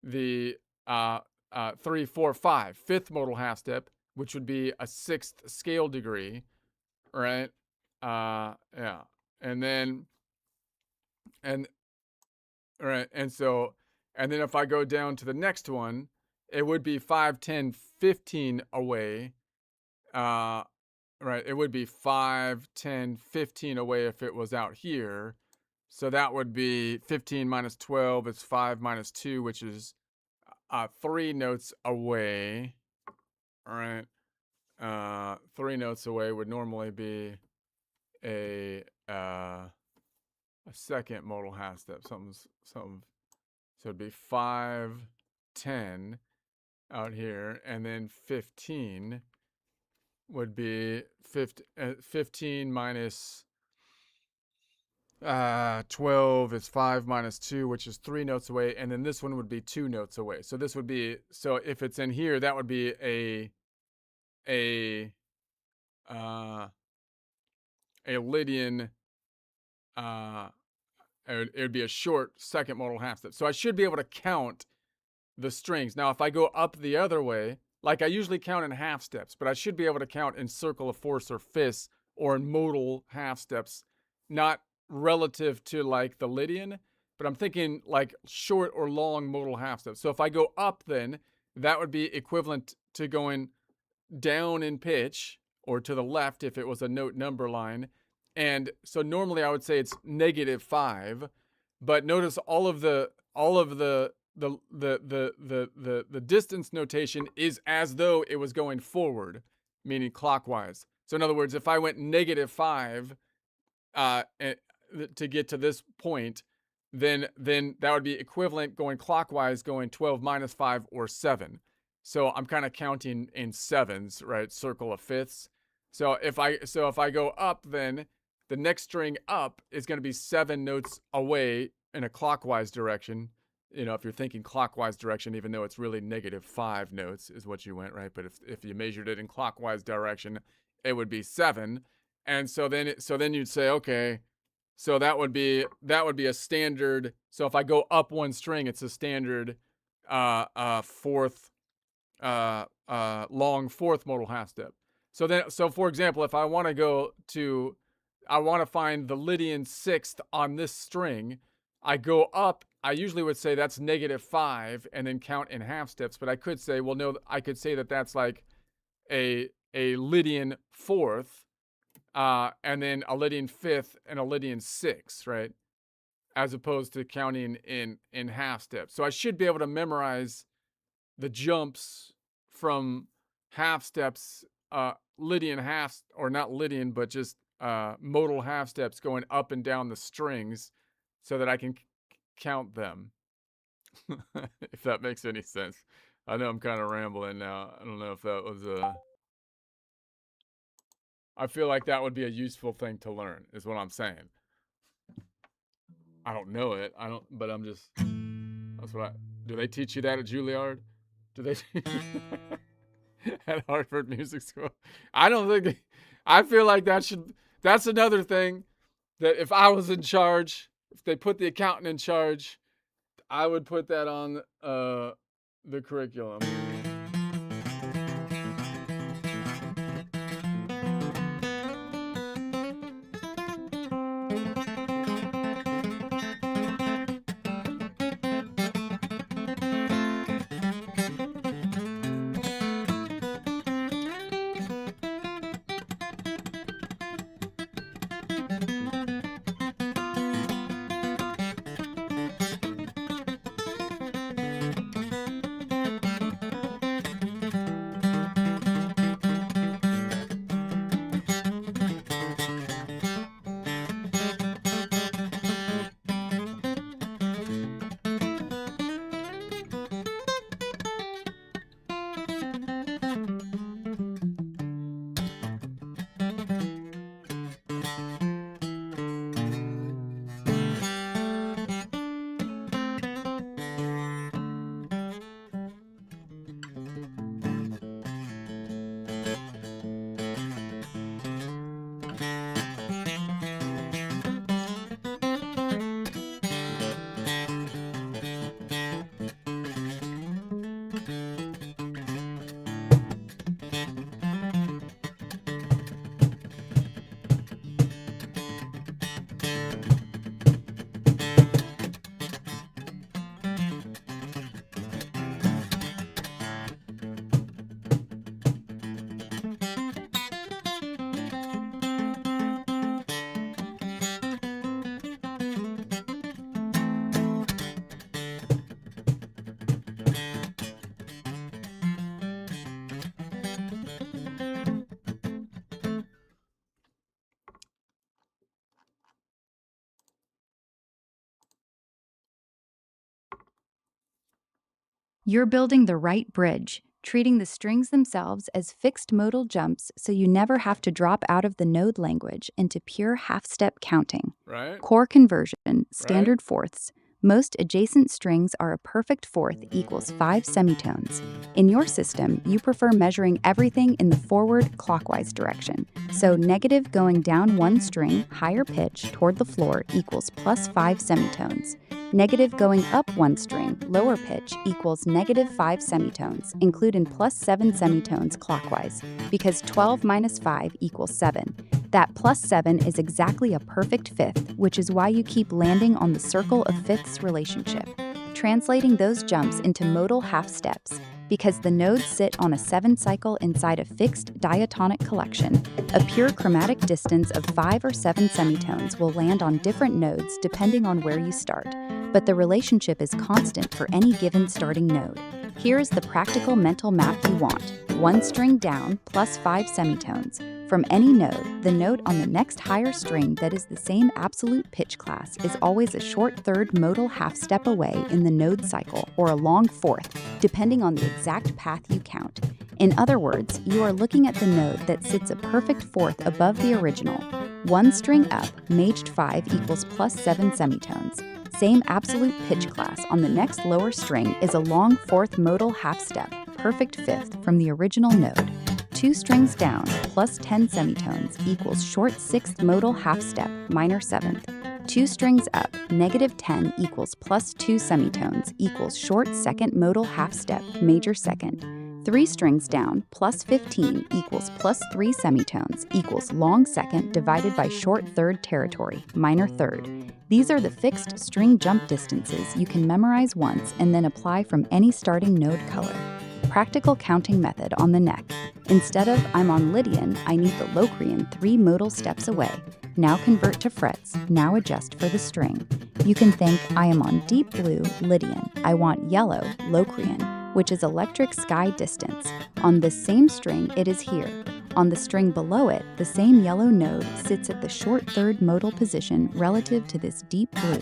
Speaker 1: the 3, 4, 5 fifth modal half step, which would be a sixth scale degree, right? Yeah, and then right, and then if I go down to the next one, it would be 5, 10, 15 away. Right, it would be 5, 10, 15 away if it was out here. So that would be 15 minus 12 is 5 minus 2, which is 3 notes away. All right. 3 notes away would normally be a second modal half step. Something. So it'd be 5, 10 out here, and then 15 would be 15 minus 12 is 5 minus 2, which is 3 notes away, and then this one would be 2 notes away. So this would be, so if it's in here, that would be a Lydian, it would be a short second modal half step. So I should be able to count the strings. Now, if I go up the other way, like I usually count in half steps, but I should be able to count in circle of fourths or fifths or in modal half steps, not relative to like the Lydian, but I'm thinking like short or long modal half steps. So if I go up, then that would be equivalent to going down in pitch, or to the left if it was a note number line. And so normally I would say it's -5, but notice all of the distance notation is as though it was going forward, meaning clockwise. So in other words, if I went -5 to get to this point, then that would be equivalent going clockwise, going 12 minus 5 or 7. So I'm kind of counting in sevens, right? Circle of fifths. So if I go up, then the next string up is going to be 7 notes away in a clockwise direction. You know, if you're thinking clockwise direction, even though it's really -5 notes is what you went, right? But if you measured it in clockwise direction, it would be 7. And so then you'd say, okay, so that would be a standard. So if I go up one string, it's a standard fourth long fourth modal half step. So for example, if I want to find the Lydian sixth on this string, I go up. I usually would say that's -5 and then count in half steps. But I could say, well, no, I could say that that's like a Lydian fourth, and then a Lydian fifth and a Lydian sixth, right? As opposed to counting in half steps. So I should be able to memorize the jumps from half steps, Lydian half, or not Lydian, but just modal half steps going up and down the strings, so that I can count them. If that makes any sense. I know I'm kind of rambling now. I don't know if that was I feel like that would be a useful thing to learn, is what I'm saying. I don't know it. But I'm just, that's what do they teach you that at Juilliard? Do they at Hartford Music School? I don't think, I feel like that's another thing that if I was in charge, if they put the accountant in charge, I would put that on the curriculum.
Speaker 2: You're building the right bridge, treating the strings themselves as fixed modal jumps so you never have to drop out of the node language into pure half-step counting.
Speaker 1: Right?
Speaker 2: Core conversion, standard fourths. Most adjacent strings are a perfect fourth equals 5 semitones. In your system, you prefer measuring everything in the forward clockwise direction. So negative going down one string, higher pitch, toward the floor equals plus 5 semitones. Negative going up one string, lower pitch, equals negative 5 semitones, include in plus 7 semitones clockwise, because 12 minus 5 equals 7. That plus 7 is exactly a perfect fifth, which is why you keep landing on the circle of fifths relationship, translating those jumps into modal half steps. Because the nodes sit on a 7 cycle inside a fixed diatonic collection, a pure chromatic distance of 5 or 7 semitones will land on different nodes depending on where you start, but the relationship is constant for any given starting node. Here is the practical mental map you want. One string down plus 5 semitones. From any node, the note on the next higher string that is the same absolute pitch class is always a short third modal half step away in the node cycle, or a long fourth, depending on the exact path you count. In other words, you are looking at the node that sits a perfect fourth above the original. One string up, maged 5 equals plus 7 semitones. Same absolute pitch class on the next lower string is a long fourth modal half step, perfect fifth from the original node. 2 strings down plus 10 semitones equals short sixth modal half step, minor seventh. 2 strings up, negative 10 equals plus 2 semitones equals short second modal half step, major second. 3 strings down plus 15 equals plus 3 semitones equals long second divided by short third territory, minor third. These are the fixed string jump distances you can memorize once and then apply from any starting node color. Practical counting method on the neck. Instead of I'm on Lydian, I need the Locrian 3 modal steps away. Now convert to frets, now adjust for the string. You can think I am on deep blue, Lydian. I want yellow, Locrian, which is electric sky distance. On this same string, it is here. On the string below it, the same yellow node sits at the short third modal position relative to this deep blue.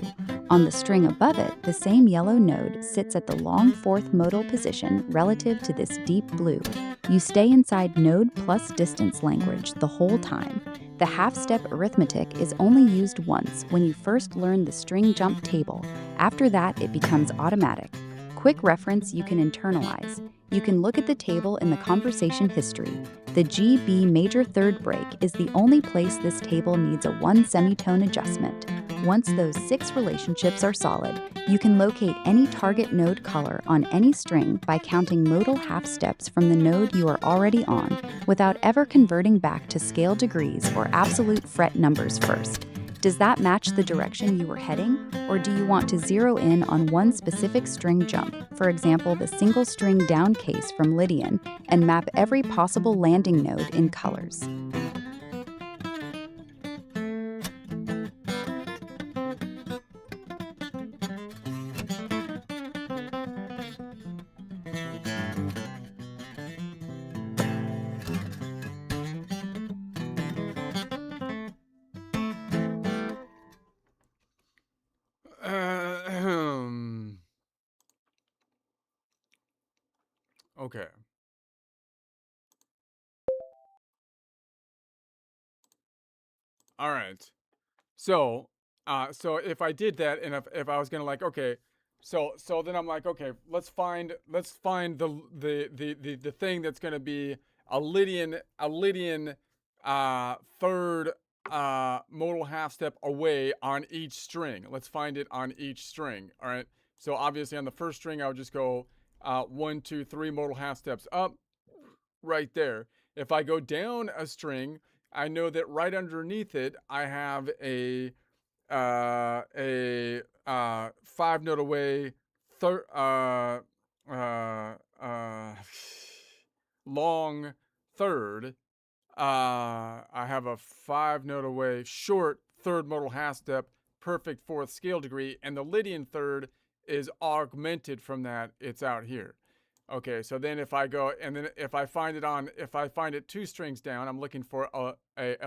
Speaker 2: On the string above it, the same yellow node sits at the long fourth modal position relative to this deep blue. You stay inside node plus distance language the whole time. The half-step arithmetic is only used once when you first learn the string jump table. After that, it becomes automatic. Quick reference you can internalize. You can look at the table in the conversation history. The G-B major third break is the only place this table needs a 1 semitone adjustment. Once those 6 relationships are solid, you can locate any target node color on any string by counting modal half steps from the node you are already on, without ever converting back to scale degrees or absolute fret numbers first. Does that match the direction you were heading, or do you want to zero in on one specific string jump, for example the single string down case from Lydian, and map every possible landing node in colors?
Speaker 1: Okay. All right. So if I did that, and if I was gonna like, okay, so then I'm like, okay, let's find the thing that's gonna be a Lydian third modal half step away on each string. Let's find it on each string. All right. So obviously on the first string, I would just go 1, 2, 3 modal half steps up, right there. If I go down a string, I know that right underneath it, I have a 5 note away long third. I have a 5 note away short third modal half step, perfect fourth scale degree, and the Lydian third is augmented from that. It's out here. Okay, so then if I go, and then if I find it 2 strings down, I'm looking for a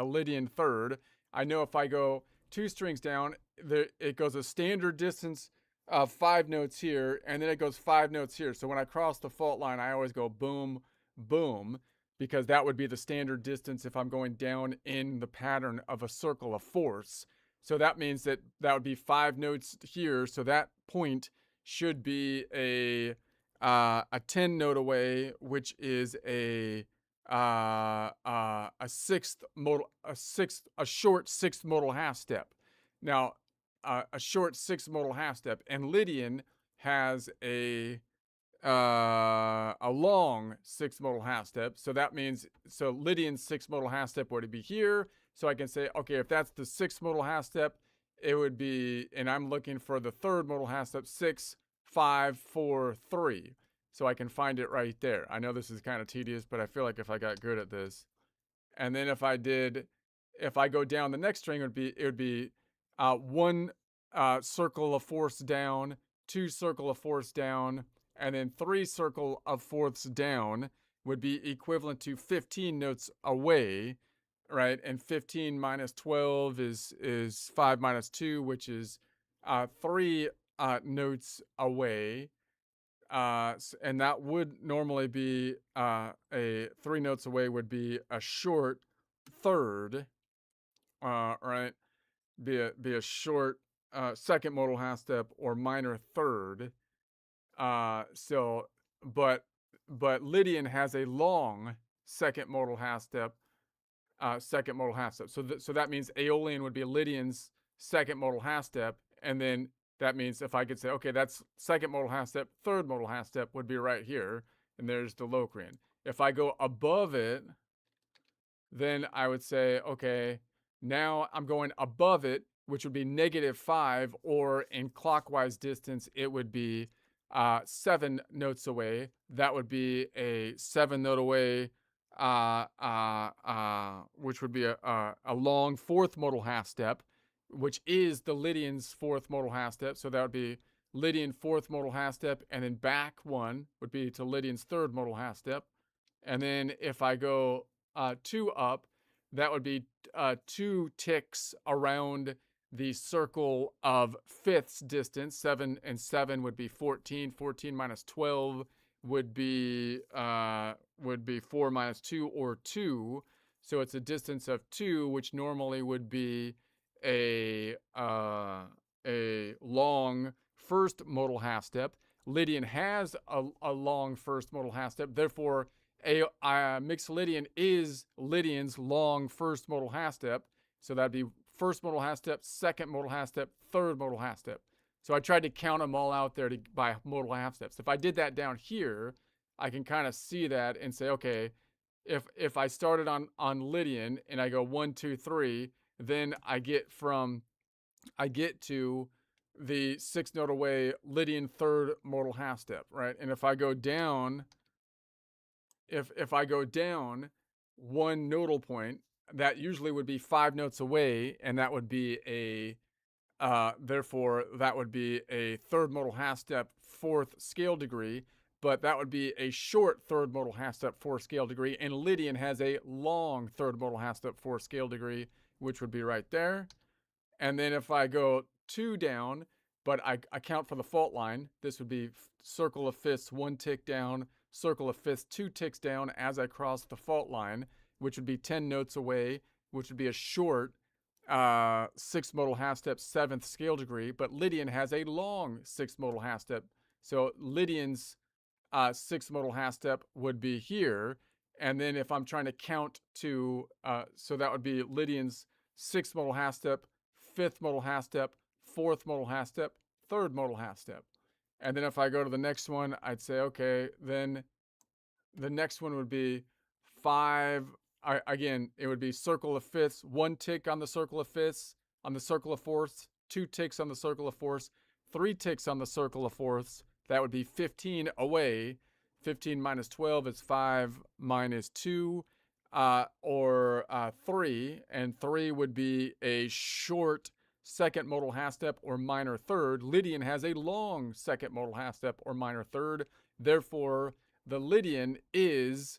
Speaker 1: Lydian third. I know if I go 2 strings down, it goes a standard distance 5 notes here, and then it goes 5 notes here. So when I cross the fault line, I always go boom, boom, because that would be the standard distance if I'm going down in the pattern of a circle of force. So that means that that would be 5 notes here. So that point should be a 10 note away, which is a short sixth modal half step. Now, a short sixth modal half step, and Lydian has a long sixth modal half step. So that means, so Lydian's sixth modal half step would be here. So I can say, okay, if that's the sixth modal half step, it would be, and I'm looking for the third modal half step, 6, 5, 4, 3. So I can find it right there. I know this is kind of tedious, but I feel like if I got good at this, and then if I go down the next string, it would be 1 circle of force down, 2 circle of force down, and then 3 circle of force down would be equivalent to 15 notes away, right? And 15 minus 12 is 5 minus 2, which is 3 notes away. And that would normally be a 3 notes away would be a short third, right? Be a short second modal half step or minor third. But Lydian has a long second modal half step. So that means Aeolian would be Lydian's second modal half step, and then that means if I could say, okay, that's second modal half step, third modal half step would be right here, and there's the Locrian. If I go above it, then I would say, okay, now I'm going above it, which would be -5, or in clockwise distance, it would be 7 notes away. That would be a 7 note away, which would be a long fourth modal half step, which is the Lydian's fourth modal half step. So that would be Lydian fourth modal half step, and then back 1 would be to Lydian's third modal half step. And then if I go 2 up, that would be 2 ticks around the circle of fifths distance. 7 and 7 would be 14. 14 minus 12 would be 4 minus 2, or 2. So it's a distance of 2, which normally would be a long first modal half step. Lydian has a long first modal half step. Therefore, mixed Lydian is Lydian's long first modal half step. So that'd be first modal half step, second modal half step, third modal half step. So I tried to count them all out there by modal half steps. If I did that down here, I can kind of see that and say, okay, if I started on Lydian and I go 1, 2, 3, then I get to the 6 note away Lydian third modal half step, right? And if I go down, if I go down 1 nodal point, that usually would be 5 notes away, and that would be therefore that would be a third modal half step, fourth scale degree, but that would be a short third modal half step, fourth scale degree, and Lydian has a long third modal half step, fourth scale degree, which would be right there. And then if I go 2 down, but I count for the fault line, this would be circle of fifths, 1 tick down, circle of fifths, 2 ticks down as I cross the fault line, which would be 10 notes away, which would be a short 6th modal half step, 7th scale degree. But Lydian has a long 6th modal half step. So Lydian's 6th modal half step would be here. And then if I'm trying to count to, so that would be Lydian's 6th modal half step, 5th modal half step, 4th modal half step, 3rd modal half step. And then if I go to the next one, I'd say, okay, then the next one would be 5. Again, it would be circle of fifths, 1 tick on the circle of fifths, on the circle of fourths, 2 ticks on the circle of fourths, 3 ticks on the circle of fourths. That would be 15 away. 15 minus 12 is 5 minus 2, or 3. And 3 would be a short second modal half step or minor third. Lydian has a long second modal half step or minor third. Therefore, the Lydian is,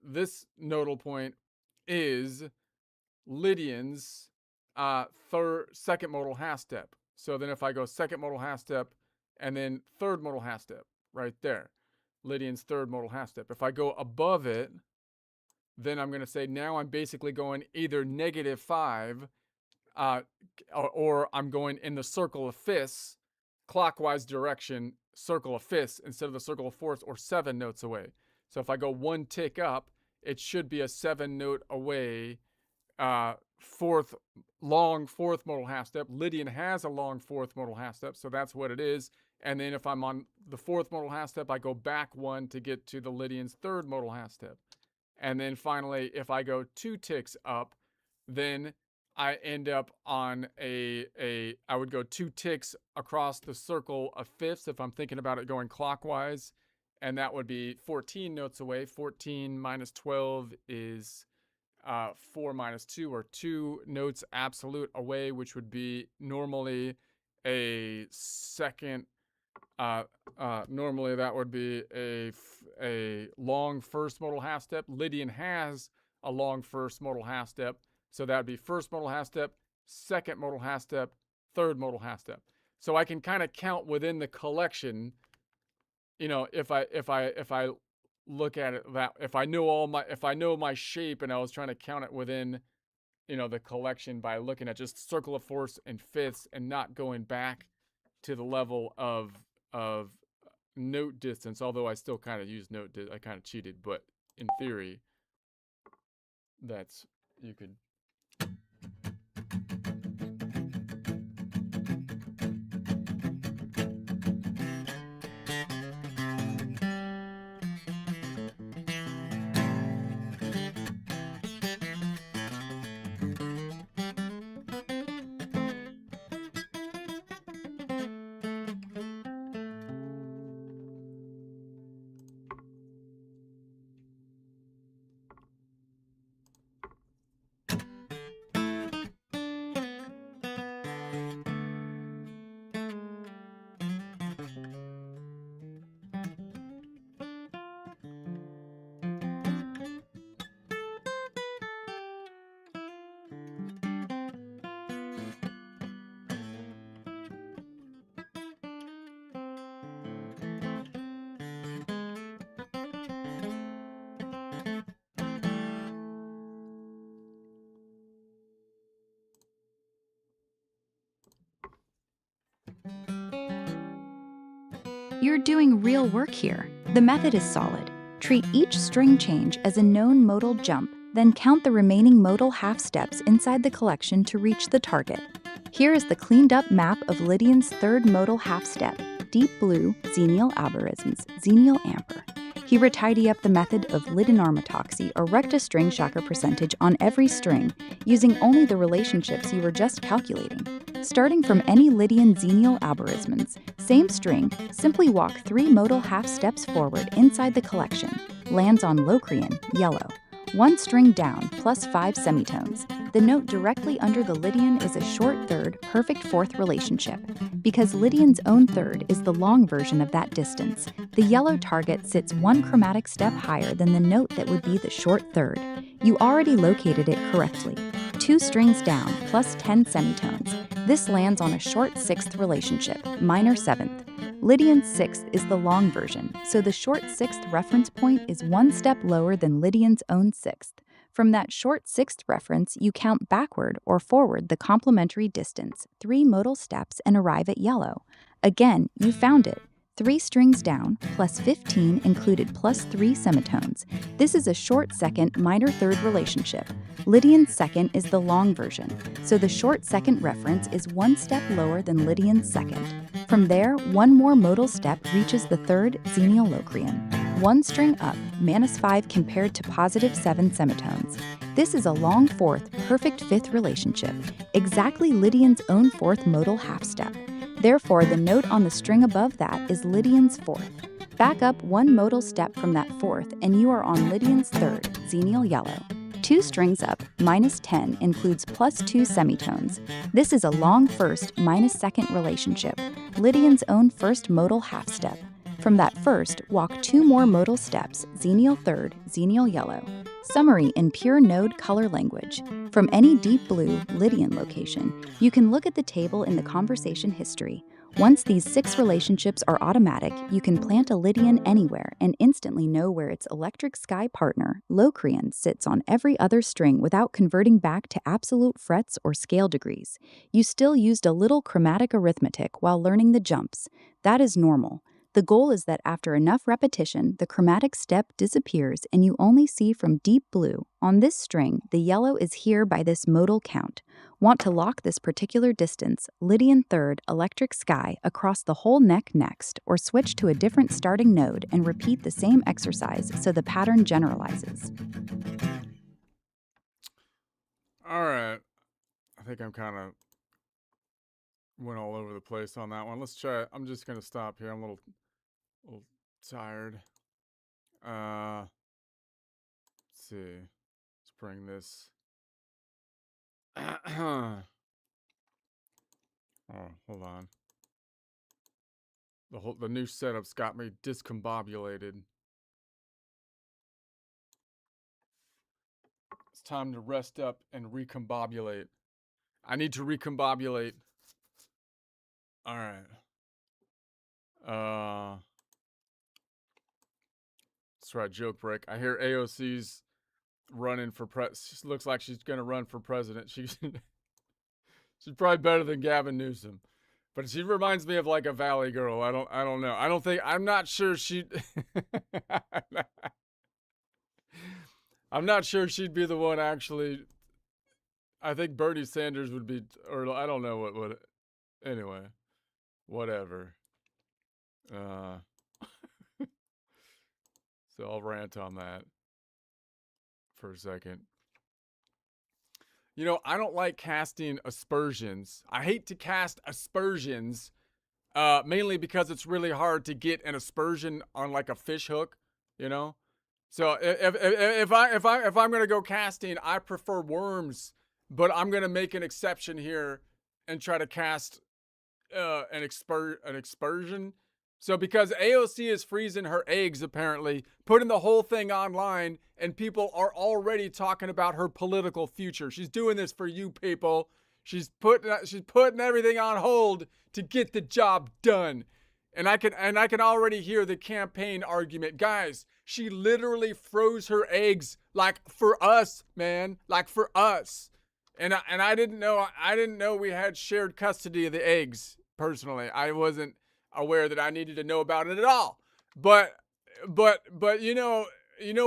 Speaker 1: this nodal point is Lydian's second modal half step. So then if I go second modal half step and then third modal half step, right there, Lydian's third modal half step. If I go above it, then I'm going to say now I'm basically going either -5 or I'm going in the circle of fifths, clockwise direction, circle of fifths instead of the circle of fourths, or 7 notes away. So if I go 1 tick up, it should be a 7 note away, long fourth modal half step. Lydian has a long fourth modal half step, so that's what it is. And then if I'm on the fourth modal half step, I go back 1 to get to the Lydian's third modal half step. And then finally, if I go 2 ticks up, then I end up on I would go 2 ticks across the circle of fifths if I'm thinking about it going clockwise. And that would be 14 notes away. 14 minus 12 is 4 minus 2, or 2 notes absolute away, which would be normally a second. Normally that would be a long first modal half step. Lydian has a long first modal half step. So that would be first modal half step, second modal half step, third modal half step. So I can kind of count within the collection, you know, if I look at it that, if I know my shape and I was trying to count it within, you know, the collection by looking at just circle of fourths and fifths and not going back to the level of note distance, although I still kind of use I kind of cheated, but in theory, that's, you could.
Speaker 2: You're doing real work here. The method is solid. Treat each string change as a known modal jump, then count the remaining modal half steps inside the collection to reach the target. Here is the cleaned up map of Lydian's third modal half step, deep blue, Xenial algorithms, Xenial amper. He would tidy up the method of Lyden-armatoxy or recta string shocker percentage on every string, using only the relationships you were just calculating. Starting from any Lydian Xenial algorithms, same string, simply walk 3 modal half steps forward inside the collection, lands on Locrian, yellow. 1 string down, plus 5 semitones. The note directly under the Lydian is a short third, perfect fourth relationship. Because Lydian's own third is the long version of that distance, the yellow target sits 1 chromatic step higher than the note that would be the short third. You already located it correctly. 2 strings down, plus 10 semitones. This lands on a short sixth relationship, minor seventh. Lydian's sixth is the long version, so the short sixth reference point is 1 step lower than Lydian's own sixth. From that short sixth reference, you count backward or forward the complementary distance, 3 modal steps, and arrive at yellow. Again, you found it. 3 strings down, plus 15 included plus 3 semitones. This is a short second, minor third relationship. Lydian's second is the long version, so the short second reference is 1 step lower than Lydian's second. From there, 1 more modal step reaches the third, Xenial Locrian. 1 string up, -5 compared to positive 7 semitones. This is a long fourth, perfect fifth relationship, exactly Lydian's own fourth modal half step. Therefore, the note on the string above that is Lydian's fourth. Back up 1 modal step from that fourth, and you are on Lydian's third, Xenial yellow. 2 strings up, -10 includes plus 2 semitones. This is a long first, -second relationship, Lydian's own first modal half step. From that first, walk 2 more modal steps, Xenial third, Xenial yellow. Summary in pure node color language. From any deep blue Lydian location, you can look at the table in the conversation history. Once these 6 relationships are automatic, you can plant a Lydian anywhere and instantly know where its electric sky partner, Locrian, sits on every other string without converting back to absolute frets or scale degrees. You still used a little chromatic arithmetic while learning the jumps. That is normal. The goal is that after enough repetition, the chromatic step disappears and you only see from deep blue. On this string, the yellow is here by this modal count. Want to lock this particular distance, Lydian third, electric sky, across the whole neck next, or switch to a different starting node and repeat the same exercise so the pattern generalizes.
Speaker 1: All right. I think I'm kind of went all over the place on that one. Let's try. I'm just going to stop here. I'm a little tired. Let's see. Let's bring this. Oh, hold on. The new setup's got me discombobulated. It's time to rest up and recombobulate. I need to recombobulate. All right. That's right, joke break. I hear AOC's running for looks like she's gonna run for president. She's probably better than Gavin Newsom, but she reminds me of like a Valley girl. I don't know. I'm not sure she. I'm not sure she'd be the one actually. I think Bernie Sanders would be, or I don't know what would. Anyway, whatever. So I'll rant on that for a second. You know, I don't like casting aspersions. I hate to cast aspersions, mainly because it's really hard to get an aspersion on like a fish hook, you know? So if I'm gonna go casting, I prefer worms, but I'm gonna make an exception here and try to cast an aspersion. So because AOC is freezing her eggs, apparently, putting the whole thing online, and people are already talking about her political future. She's doing this for you people. She's putting everything on hold to get the job done. And I can already hear the campaign argument. Guys, she literally froze her eggs like for us, man, like for us. And I didn't know we had shared custody of the eggs. Personally, I wasn't aware that I needed to know about it at all. But you know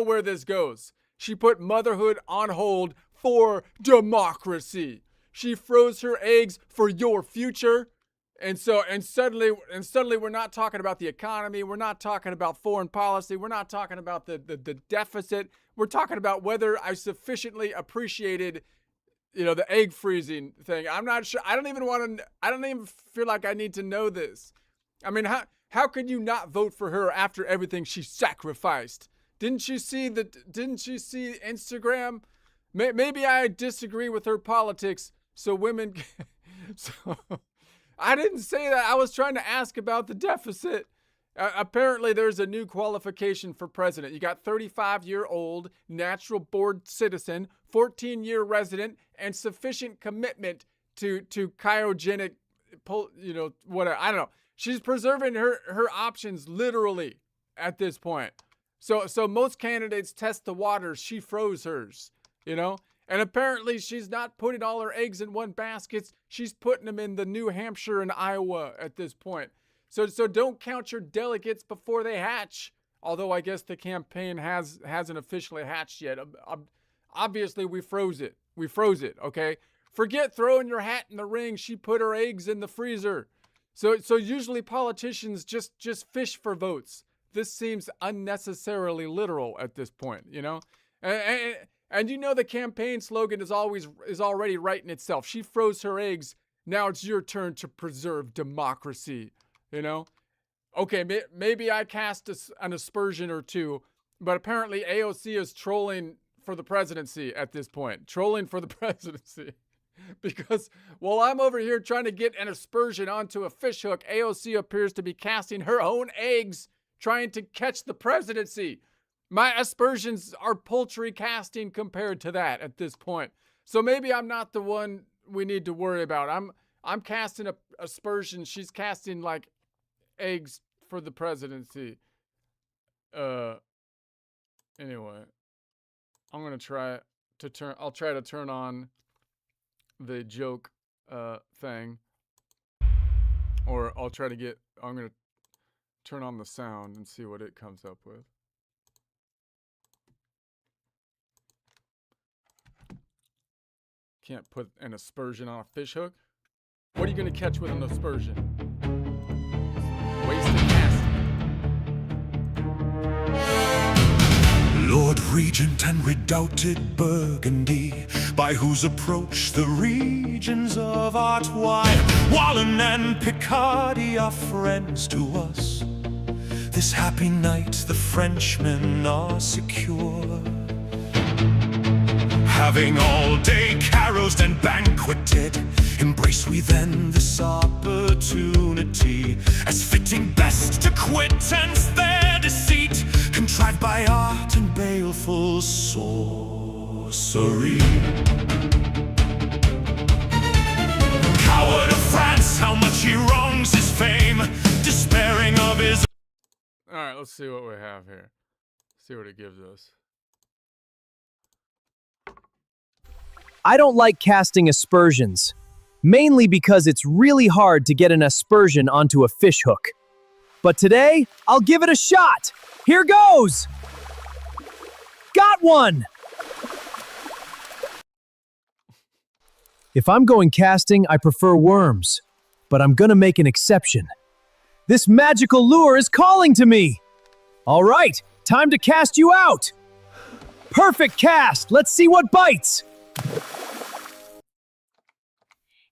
Speaker 1: where this goes. She put motherhood on hold for democracy. She froze her eggs for your future. And suddenly we're not talking about the economy. We're not talking about foreign policy. We're not talking about the deficit. We're talking about whether I sufficiently appreciated, the egg freezing thing. I'm not sure. I don't even feel like I need to know this. I mean, how could you not vote for her after everything she sacrificed? Didn't you see Instagram? Maybe I disagree with her politics, so women. So I didn't say that. I was trying to ask about the deficit. Apparently, there's a new qualification for president. You got 35-year-old, natural-born citizen, 14-year resident, and sufficient commitment to cryogenic, whatever. I don't know. She's preserving her options literally at this point. So most candidates test the waters. She froze hers, And apparently she's not putting all her eggs in one basket. She's putting them in the New Hampshire and Iowa at this point. So don't count your delegates before they hatch. Although I guess the campaign hasn't officially hatched yet. Obviously we froze it. Okay? Forget throwing your hat in the ring. She put her eggs in the freezer. So usually politicians just fish for votes. This seems unnecessarily literal at this point, And the campaign slogan is already writing itself. She froze her eggs. Now it's your turn to preserve democracy, Okay, maybe I cast an aspersion or two, but apparently AOC is trolling for the presidency at this point. Trolling for the presidency. Because while I'm over here trying to get an aspersion onto a fishhook, AOC appears to be casting her own eggs trying to catch the presidency. My aspersions are poultry casting compared to that at this point. So maybe I'm not the one we need to worry about. I'm casting a aspersion. She's casting like eggs for the presidency. Anyway, I'm gonna try to turn. I'll try to turn on the joke thing, or I'll try to get. I'm gonna turn on the sound and see what it comes up with. Can't put an aspersion on a fish hook. What are you gonna catch with an aspersion? Wasted casting.
Speaker 4: Lord Regent and redoubted Burgundy, by whose approach the regions of Artois, Wallen and Picardy are friends to us. This happy night the Frenchmen are secure. Having all day caroused and banqueted, embrace we then this opportunity, as fitting best to quit and their deceit, contrived by art and baleful sorcery. Coward of France, how much he wrongs his fame, despairing of his...
Speaker 1: Alright, let's see what we have here. See what it gives us.
Speaker 5: I don't like casting aspersions, mainly because it's really hard to get an aspersion onto a fish hook. But today, I'll give it a shot. Here goes! Got one! If I'm going casting, I prefer worms, but I'm gonna make an exception. This magical lure is calling to me! All right, time to cast you out! Perfect cast! Let's see what bites!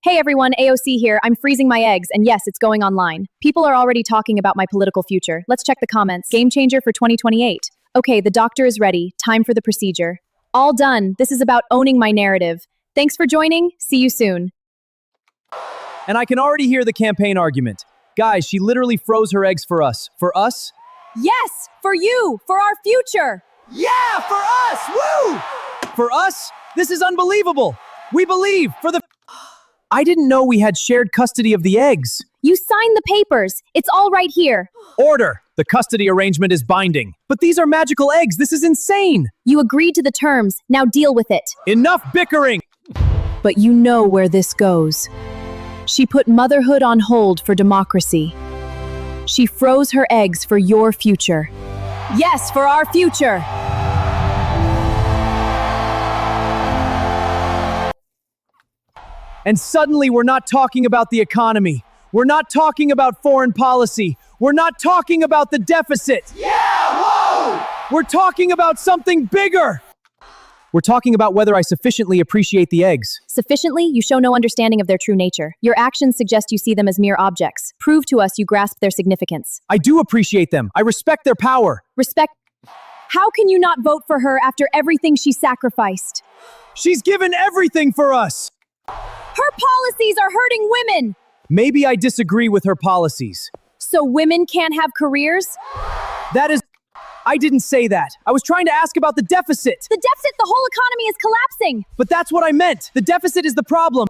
Speaker 6: Hey everyone, AOC here. I'm freezing my eggs, and yes, it's going online. People are already talking about my political future. Let's check the comments. Game changer for 2028. Okay, the doctor is ready. Time for the procedure. All done. This is about owning my narrative. Thanks for joining. See you soon.
Speaker 5: And I can already hear the campaign argument. Guys, she literally froze her eggs for us. For us?
Speaker 6: Yes, for you, for our future.
Speaker 5: Yeah, for us! Woo! For us? This is unbelievable! We believe, for the... I didn't know we had shared custody of the eggs.
Speaker 6: You signed the papers. It's all right here.
Speaker 5: Order! The custody arrangement is binding. But these are magical eggs. This is insane!
Speaker 6: You agreed to the terms. Now deal with it.
Speaker 5: Enough bickering!
Speaker 6: But you know where this goes. She put motherhood on hold for democracy. She froze her eggs for your future. Yes, for our future.
Speaker 5: And suddenly we're not talking about the economy. We're not talking about foreign policy. We're not talking about the deficit. Yeah, whoa! We're talking about something bigger. We're talking about whether I sufficiently appreciate the eggs.
Speaker 6: Sufficiently, you show no understanding of their true nature. Your actions suggest you see them as mere objects. Prove to us you grasp their significance.
Speaker 5: I do appreciate them. I respect their power.
Speaker 6: Respect. How can you not vote for her after everything she sacrificed?
Speaker 5: She's given everything for us.
Speaker 6: Her policies are hurting women.
Speaker 5: Maybe I disagree with her policies.
Speaker 6: So women can't have careers?
Speaker 5: That is... I didn't say that. I was trying to ask about the deficit.
Speaker 6: The deficit, the whole economy is collapsing.
Speaker 5: But that's what I meant. The deficit is the problem.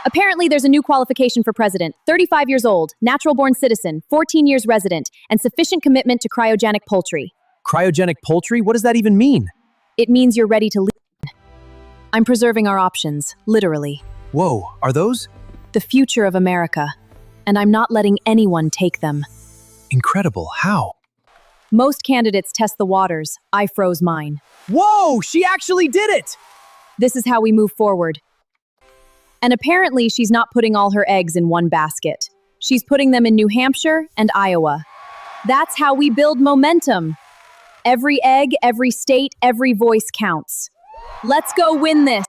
Speaker 6: Apparently, there's a new qualification for president. 35 years old, natural-born citizen, 14 years resident, and sufficient commitment to cryogenic poultry.
Speaker 5: Cryogenic poultry? What does that even mean?
Speaker 6: It means you're ready to lead. I'm preserving our options, literally.
Speaker 5: Whoa, are those?
Speaker 6: The future of America. And I'm not letting anyone take them.
Speaker 5: Incredible. How?
Speaker 6: Most candidates test the waters. I froze mine.
Speaker 5: Whoa, she actually did it!
Speaker 6: This is how we move forward. And apparently she's not putting all her eggs in one basket. She's putting them in New Hampshire and Iowa. That's how we build momentum. Every egg, every state, every voice counts. Let's go win this.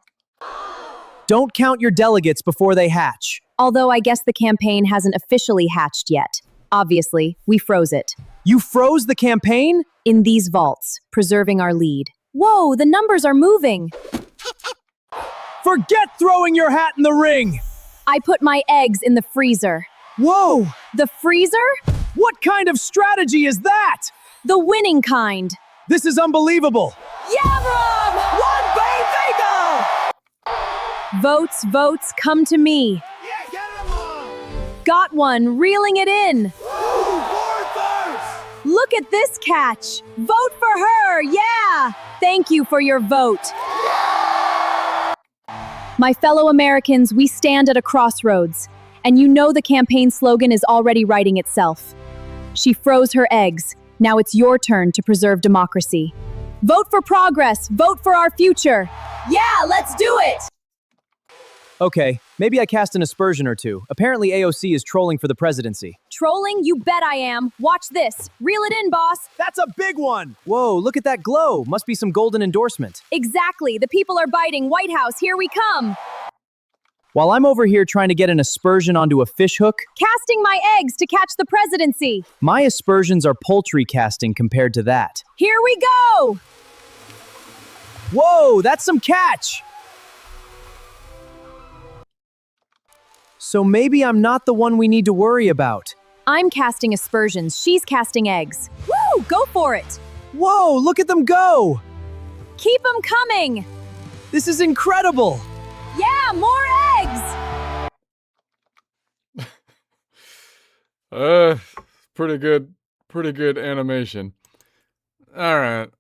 Speaker 5: Don't count your delegates before they hatch.
Speaker 6: Although I guess the campaign hasn't officially hatched yet. Obviously, we froze it.
Speaker 5: You froze the campaign?
Speaker 6: In these vaults, preserving our lead. Whoa, the numbers are moving.
Speaker 5: Forget throwing your hat in the ring!
Speaker 6: I put my eggs in the freezer.
Speaker 5: Whoa!
Speaker 6: The freezer?
Speaker 5: What kind of strategy is that?
Speaker 6: The winning kind.
Speaker 5: This is unbelievable!
Speaker 6: Yavrum! One Votes, votes, come to me.
Speaker 4: Yeah, get him on!
Speaker 6: Got one, reeling it in. Look at this catch. Vote for her, yeah! Thank you for your vote. My fellow Americans, we stand at a crossroads, and you know the campaign slogan is already writing itself. She froze her eggs. Now it's your turn to preserve democracy. Vote for progress. Vote for our future. Yeah, let's do it!
Speaker 5: Okay, maybe I cast an aspersion or two. Apparently AOC is trolling for the presidency.
Speaker 6: Trolling? You bet I am. Watch this. Reel it in, boss.
Speaker 5: That's a big one! Whoa, look at that glow. Must be some golden endorsement.
Speaker 6: Exactly. The people are biting. White House, here we come.
Speaker 5: While I'm over here trying to get an aspersion onto a fish hook,
Speaker 6: Casting my eggs to catch the presidency.
Speaker 5: my aspersions are poultry casting compared to that.
Speaker 6: Here we go.
Speaker 5: Whoa, that's some catch! So maybe I'm not the one we need to worry about.
Speaker 6: I'm casting aspersions. She's casting eggs. Woo! Go for it.
Speaker 5: Whoa, look at them go!
Speaker 6: Keep them coming.
Speaker 5: This is incredible!
Speaker 6: Yeah, more eggs.
Speaker 1: Pretty good animation. All right.